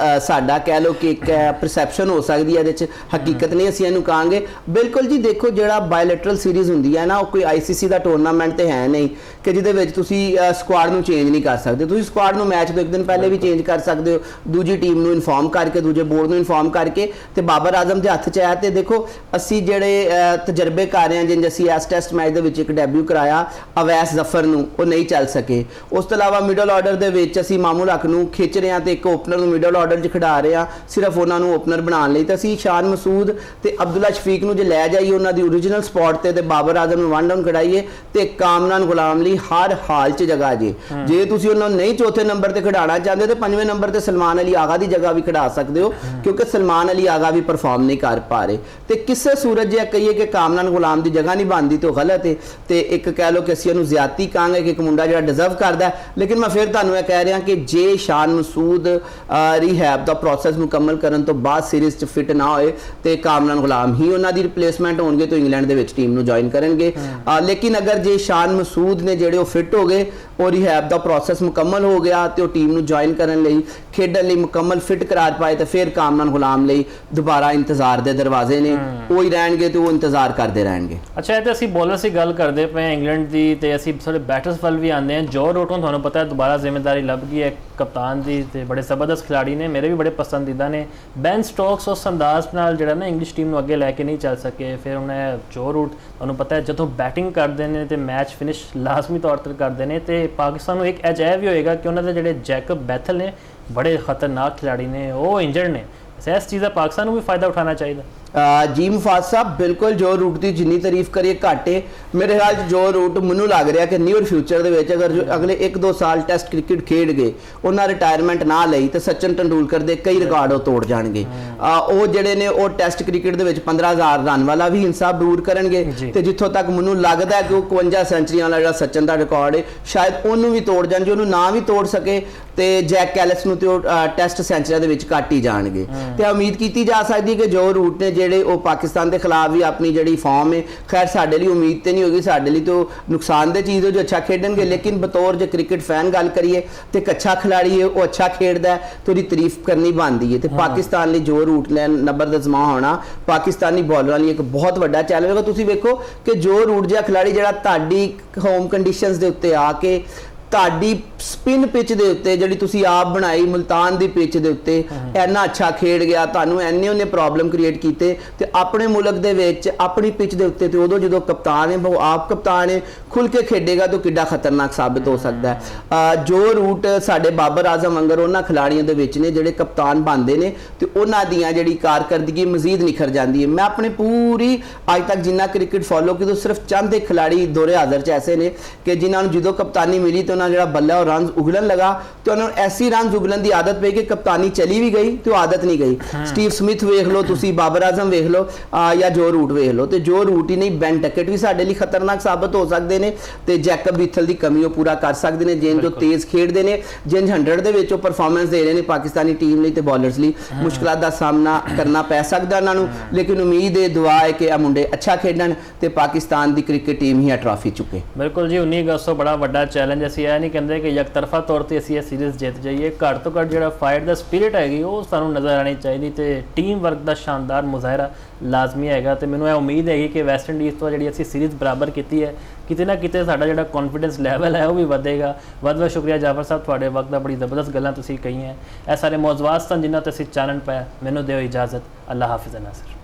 ਸਾਡਾ ਕਹਿ ਲਓ ਕਿ ਇੱਕ ਪਰਸੈਪਸ਼ਨ ਹੋ ਸਕਦੀ ਹੈ, ਇਹਦੇ 'ਚ ਹਕੀਕਤ ਨਹੀਂ ਅਸੀਂ ਇਹਨੂੰ ਕਹਾਂਗੇ। ਬਿਲਕੁਲ ਜੀ ਦੇਖੋ ਜਿਹੜਾ ਬਾਇਲੈਟਰਲ ਸੀਰੀਜ਼ ਹੁੰਦੀ ਹੈ ਨਾ ਉਹ ਕੋਈ ICC ਦਾ ਟੂਰਨਾਮੈਂਟ ਤੇ ਹੈ ਨਹੀਂ ਕਿ ਜਿਹਦੇ ਵਿੱਚ ਤੁਸੀਂ ਸਕੁਆਡ ਨੂੰ ਚੇਂਜ ਨਹੀਂ ਕਰ ਸਕਦੇ। ਤੁਸੀਂ ਸਕੁਆਡ ਨੂੰ ਮੈਚ ਤੋਂ ਇੱਕ ਦਿਨ ਪਹਿਲੇ ਵੀ ਚੇਂਜ ਕਰ ਸਕਦੇ ਹੋ, ਦੂਜੀ ਟੀਮ ਨੂੰ ਇਨਫੋਰਮ ਕਰਕੇ, ਦੂਜੇ ਬੋਰਡ ਨੂੰ ਇਨਫੋਰਮ ਕਰਕੇ। ਤੇ ਬਾਬਰ ਆਜ਼ਮ ਦੇ ਹੱਥ 'ਚ ਹੈ ਤੇ ਦੇਖੋ ਅਸੀਂ ਜਿਹੜੇ ਤਜਰਬੇ ਕਰ ਰਹੇ ਹਾਂ, ਜਿੰਜ ਅਸੀਂ ਇਸ ਟੈਸਟ ਮੈਚ ਦੇ ਵਿੱਚ ਇੱਕ ਡੈਬਿਊ ਕਰਾਇਆ ਅਵੈਸ ਜ਼ਫਰ ਨੂੰ, ਉਹ ਨਹੀਂ ਚੱਲ ਸਕੇ। ਉਸ ਤੋਂ ਇਲਾਵਾ ਮਿਡਲ ਆਰਡਰ ਦੇ ਵਿੱਚ ਅਸੀਂ ਮਾਮੂਲ ਹੱਕ ਨੂੰ ਖਿੱਚ ਰਹੇ ਹਾਂ ਤੇ ਇੱਕ ਓਪਨਰ ਨੂੰ ਮਿਡਲ ਆਰਡਰ 'ਚ ਖਿਡਾ ਰਹੇ ਹਾਂ ਸਿਰਫ ਉਹਨਾਂ ਨੂੰ ਓਪਨਰ ਬਣਾਉਣ ਲਈ। ਤਾਂ ਅਸੀਂ ਸ਼ਾਨ ਮਸੂਦ ਤੇ ਅਬਦੁੱਲਾ ਸ਼ਫੀਕ ਨੂੰ ਜੇ ਲੈ ਜਾਈਏ ਉਹਨਾਂ ਦੀ ਓਰੀਜਨਲ ਸਪੌਟ ਤੇ ਬਾਬਰ ਆਜ਼ਮ ਨੂੰ 1 ਡਾਊਨ ਖਿਡਾਈਏ ਤੇ ਕਾਮਰਾਨ ਗੁਲਾਮ ਲਈ ਹਰ ਹਾਲ 'ਚ ਜਗ੍ਹਾ ਜੇ ਤੁਸੀਂ ਉਹਨਾਂ ਨੂੰ ਨਹੀਂ ਚੌਥੇ ਨੰਬਰ ਤੇ ਖਿਡਾਉਣਾ ਚਾਹੁੰਦੇ ਤੇ 5ਵੇਂ ਨੰਬਰ ਤੇ ਸਲਮਾਨ ਅਲੀ ਆਗਾ ਦੀ ਜਗ੍ਹਾ ਵੀ ਖਿਡਾ ਸਕਦੇ ਹੋ ਕਿਉਂਕਿ ਸਲਮਾਨ ਅਲੀ ਆਗਾ ਵੀ ਪਰਫਾਰਮ ਨਹੀਂ ਕਰ ਪਾ ਰਹੇ। ਤੇ ਕਿਸੇ ਸੂਰਤ ਜੇ ਕਹੀਏ ਕਿ ਕਾਮਰਾਨ ਗੁਲਾਮ ਦੀ ਜਗ੍ਹਾ ਨਹੀਂ ਬਣਦੀ ਤਾਂ ਗਲਤ ਹੈ ਤੇ ਇੱਕ ਕਹਿ ਲਓ ਕਿ ਅਸੀਂ ਇਹਨੂੰ ਜ਼ਿਆਦਤੀ ਕਹਾਂਗੇ ਕਿ ਇੱਕ ਮੁੰਡਾ ਜਿਹੜਾ ਡਿਜ਼ਰਵ ਕਰਦਾ। ਲੇਕਿਨ ਮੈਂ ਫਿਰ ਤੁਹਾਨੂੰ ਇਹ ਕਹਿ ਰਿਹਾ ਕਿ ਜੇ ਸ਼ਾਨ ਮਸੂਦ ਰੀਹੈਬ ਦਾ ਪ੍ਰੋਸੈਸ ਮੁਕੰਮਲ ਕਰਨ ਤੋਂ ਬਾਅਦ ਸੀਰੀਜ਼ 'ਚ ਫਿਟ ਨਾ ਹੋਏ ਤੇ ਕਾਮਰਾਨ ਗੁਲਾਮ ਹੀ ਉਹਨਾਂ ਦੀ ਰਿਪਲੇਸਮੈਂਟ ਹੋਣਗੇ ਤਾਂ ਇੰਗਲੈਂਡ ਦੇ ਵਿੱਚ ਟੀਮ ਨੂੰ ਜੁਆਇਨ ਕਰਨਗੇ। ਲੇਕਿਨ ਅਗਰ ਜੇ ਸ਼ਾਨ ਮਸੂਦ ਨੇ ਜਿਹੜੇ ਉਹ ਫਿਟ ਹੋ ਗਏ और रिहैब का प्रोसैस मुकम्मल हो गया तो टीम में ज्वाइन करने लई खेडन लई मुकम्मल फिट करार पाए तो फिर कामरान गुलाम लई दोबारा इंतजार के दरवाजे ने वो ही रहणगे तो वो इंतजार करते रहेंगे। अच्छा है तो असीं बॉलर्स की गल करते पे इंग्लैंड की तो असीं सारे बैटर्स वाल भी आते हैं। जो रूट तुहानूं पता है दोबारा जिम्मेदारी लभ गई है कप्तान की ते बड़े जबरदस्त खिलाड़ी ने मेरे भी बड़े पसंदीदा ने। बेन स्टोक्स उस अंदाज नाल जिहड़ा ना इंग्लिश टीम नूं अगे लैके नहीं चल सके। फिर उन्हें जो रूट तुहानूं पता है जदों बैटिंग करते हैं तो मैच फिनिश लाजमी तौर पर करते हैं तो पाकिस्तान को एक अजैब भी होएगा कि उन्होंने जिहड़े जैकब बैथल ने बड़े खतरनाक खिलाड़ी ने वो इंजर्ड ने। इस चीज़ का पाकिस्तान को भी फायदा उठाना चाहिए। जी मुफाज साहब बिल्कुल जो रूट की जिन्नी तारीफ करिए घट है। मेरे ख्याल जो रूट मैनू लग रहा कि नीयर फ्यूचर के अगर जो अगले 1-2 साल टैसट क्रिकेट खेड गए उन्हें रिटायरमेंट ना लई तो सचिन तेंदुलकर के कई रिकॉर्ड तोड़ जाएंगे। वो जोड़े ने वो टैसट क्रिकेट के 15,000 रन वाला भी इंसाफ दूर करेंगे तो जितों तक मैनू लगता है कि वो 52 सेंचुरियां वाला जो सचिन का रिकॉर्ड है शायद उन्होंने भी तोड़ जाए। जो ना भी तोड़ सके तो जैक कैलिस नूं तो टैसट सेंचुरियां दे घट ही जाएंगे। तो उम्मीद की जा सकती कि जो रूट ने ਜਿਹੜੇ ਉਹ ਪਾਕਿस्तान के खिलाफ भी अपनी ਜਿਹੜੀ फॉर्म है खैर साढ़े लिए उम्मीद तो नहीं होगी साढ़े लिए तो नुकसान दे चीज़ है जो अच्छा खेडेंगे। लेकिन बतौर जो क्रिकेट फैन गल करिए तो एक अच्छा खिलाड़ी है वो अच्छा खेडदा है तो उसकी तारीफ करनी बनती है। तो पाकिस्तान लिए जो रूट लैन नंबर दजमा होना पाकिस्तानी बॉलर लिए एक बहुत बड़ा चैलेंज होगा। तुसीं वेखो कि जो रूट जिहा खिलाड़ी जिहड़ा तुहाडी होम कंडीशनस दे उत्ते आके ਤੁਹਾਡੀ ਸਪਿਨ ਪਿਚ ਦੇ ਉੱਤੇ ਜਿਹੜੀ ਤੁਸੀਂ ਆਪ ਬਣਾਈ ਮੁਲਤਾਨ ਦੀ ਪਿਚ ਦੇ ਉੱਤੇ ਇੰਨਾ ਅੱਛਾ ਖੇਡ ਗਿਆ, ਤੁਹਾਨੂੰ ਐਨੇ ਉਹਨੇ ਪ੍ਰੋਬਲਮ ਕ੍ਰੀਏਟ ਕੀਤੇ ਤੇ ਆਪਣੇ ਮੁਲਕ ਦੇ ਵਿੱਚ ਆਪਣੀ ਪਿਚ ਦੇ ਉੱਤੇ, ਤੇ ਉਦੋਂ ਜਦੋਂ ਕਪਤਾਨ ਹੈ ਉਹ ਆਪ ਕਪਤਾਨ ਹੈ, ਖੁੱਲ ਕੇ ਖੇਡੇਗਾ ਤਾਂ ਕਿੱਡਾ ਖਤਰਨਾਕ ਸਾਬਤ ਹੋ ਸਕਦਾ ਹੈ। ਜੋ ਰੂਟ ਸਾਡੇ ਬਾਬਰ ਆਜ਼ਮ ਵਾਂਗਰ ਉਹਨਾਂ ਖਿਲਾੜੀਆਂ ਦੇ ਵਿੱਚ ਨੇ ਜਿਹੜੇ ਕਪਤਾਨ ਬਣਦੇ ਨੇ ਤੇ ਉਹਨਾਂ ਦੀਆਂ ਜਿਹੜੀ ਕਾਰਕਰਦਗੀ ਮਜ਼ੀਦ ਨਿਖਰ ਜਾਂਦੀ ਹੈ। ਮੈਂ ਆਪਣੇ ਪੂਰੀ ਅੱਜ ਤੱਕ ਜਿੰਨਾ ਕ੍ਰਿਕਟ ਫੋਲੋ ਕੀਤਾ ਸਿਰਫ ਚੰਦ ਇੱਕ ਖਿਲਾੜੀ ਦੌਰੇ ਹਾਜ਼ਰ ਚ ਐਸੇ ਨੇ ਕਿ ਜਿਨ੍ਹਾਂ ਨੂੰ ਜਦੋਂ ਕਪਤਾਨੀ ਮਿਲੀ ਤੇ ਉਹਨਾਂ ਜਿਹੜਾ ਬੱਲਾ ਉਹ ਰਨ ਉਗਲਣ ਲਗਾ ਤੇ ਉਹਨਾਂ ਨੂੰ ਐਸੀ ਰਨ ਉਗਲਣ ਦੀ ਆਦਤ ਪਈ ਕਿ ਕਪਤਾਨੀ ਚਲੀ ਵੀ ਗਈ ਤੇ ਉਹ ਆਦਤ ਨਹੀਂ ਗਈ। ਸਟੀਵ ਸਮਿਥ ਵੇਖ ਲਓ ਤੁਸੀਂ, ਬਾਬਰ ਆਜ਼ਮ ਵੇਖ ਲਓ ਜਾਂ ਜੋ ਰੂਟ ਵੇਖ ਲਓ, ਤੇ ਜੋ ਰੂਟ ਹੀ ਨਹੀਂ ਬੈਨ ਡਕਟ ਵੀ ਸਾਡੇ ਲਈ ਖਤਰਨਾਕ ਸਾਬਤ ਹੋ ਸਕਦੇ ਨੇ ਤੇ ਜੈਕਬ ਬੀਥਲ ਦੀ ਕਮੀ ਉਹ ਪੂਰਾ ਕਰ ਸਕਦੇ ਨੇ। ਜਿੰਜ ਜੋ ਤੇਜ਼ ਖੇਡਦੇ ਨੇ, ਜਿੰਜ 100 ਦੇ ਵਿੱਚ ਉਹ ਪਰਫਾਰਮੈਂਸ ਦੇ ਰਹੇ ਨੇ ਪਾਕਿਸਤਾਨੀ ਟੀਮ ਲਈ ਤੇ ਬੋਲਰਸ ਲਈ ਮੁਸ਼ਕਲਾਂ ਦਾ ਸਾਹਮਣਾ ਕਰਨਾ ਪੈ ਸਕਦਾ ਉਹਨਾਂ ਨੂੰ, ਲੇਕਿਨ ਉਮੀਦ ਹੈ ਦੁਆ ਹੈ ਕਿ ਇਹ ਮੁੰਡੇ ਅੱਛਾ ਖੇਡਣ ਤੇ ਪਾਕਿਸਤਾਨ ਦੀ ਕ੍ਰਿਕਟ ਟੀਮ ਹੀ ਇਹ ਟਰਾਫੀ ਚੁੱਕੇ। ਬਿਲਕੁਲ ਜੀ, 19 ਅਗਸਤ ਤੋਂ ਬੜਾ ਵੱਡਾ ਚੈਲੰਜ। ਅਸੀਂ ਇਹ ਨਹੀਂ ਕਹਿੰਦੇ ਕਿ ਇਕਤਰਫਾ ਤੌਰ ਤੇ ਅਸੀਂ ਇਹ ਸੀਰੀਜ਼ ਜਿੱਤ ਜਾਈਏ, ਘੱਟ ਤੋਂ ਘੱਟ ਜਿਹੜਾ ਫਾਈਟ ਦਾ ਸਪਿਰਿਟ ਹੈਗੀ ਉਹ ਸਾਨੂੰ ਨਜ਼ਰ ਆਣੀ ਚਾਹੀਦੀ ਤੇ ਟੀਮ ਵਰਕ ਦਾ ਸ਼ਾਨਦਾਰ ਮੁਜ਼ਾਹਰਾ ਲਾਜ਼ਮੀ ਹੈਗਾ। ਤੇ ਮੈਨੂੰ ਇਹ ਉਮੀਦ ਹੈਗੀ ਕਿ ਵੈਸਟ ਇੰਡੀਜ਼ ਤੋਂ ਜਿਹੜੀ ਅਸੀਂ ਸੀਰੀਜ਼ ਬਰਾਬਰ ਕੀਤੀ ਹੈ, ਕਿਤੇ ਨਾ ਕਿਤੇ ਸਾਡਾ ਜਿਹੜਾ ਕੌਨਫੀਡੈਂਸ ਲੈਵਲ ਹੈ ਉਹ ਵੀ ਵਧੇਗਾ। ਬਹੁਤ ਸ਼ੁਕਰੀਆ ਜਾਫਰ ਸਾਹਿਬ, ਤੁਹਾਡੇ ਵਕਤ ਦਾ ਬੜੀ ਜ਼ਬਰਦਸਤ ਗੱਲਾਂ ਤੁਸੀਂ ਕਹੀਆਂ। ਇਹ ਸਾਰੇ ਮੌਜ਼ੂਆਤ ਸਨ ਜਿਨ੍ਹਾਂ ਤੇ ਅਸੀਂ ਚਾਨਣ ਪਾਇਆ। ਮੈਨੂੰ ਦਿਓ ਇਜਾਜ਼ਤ, ਅੱਲਾ ਹਾਫਿਜ਼ ਨਾਸਰ।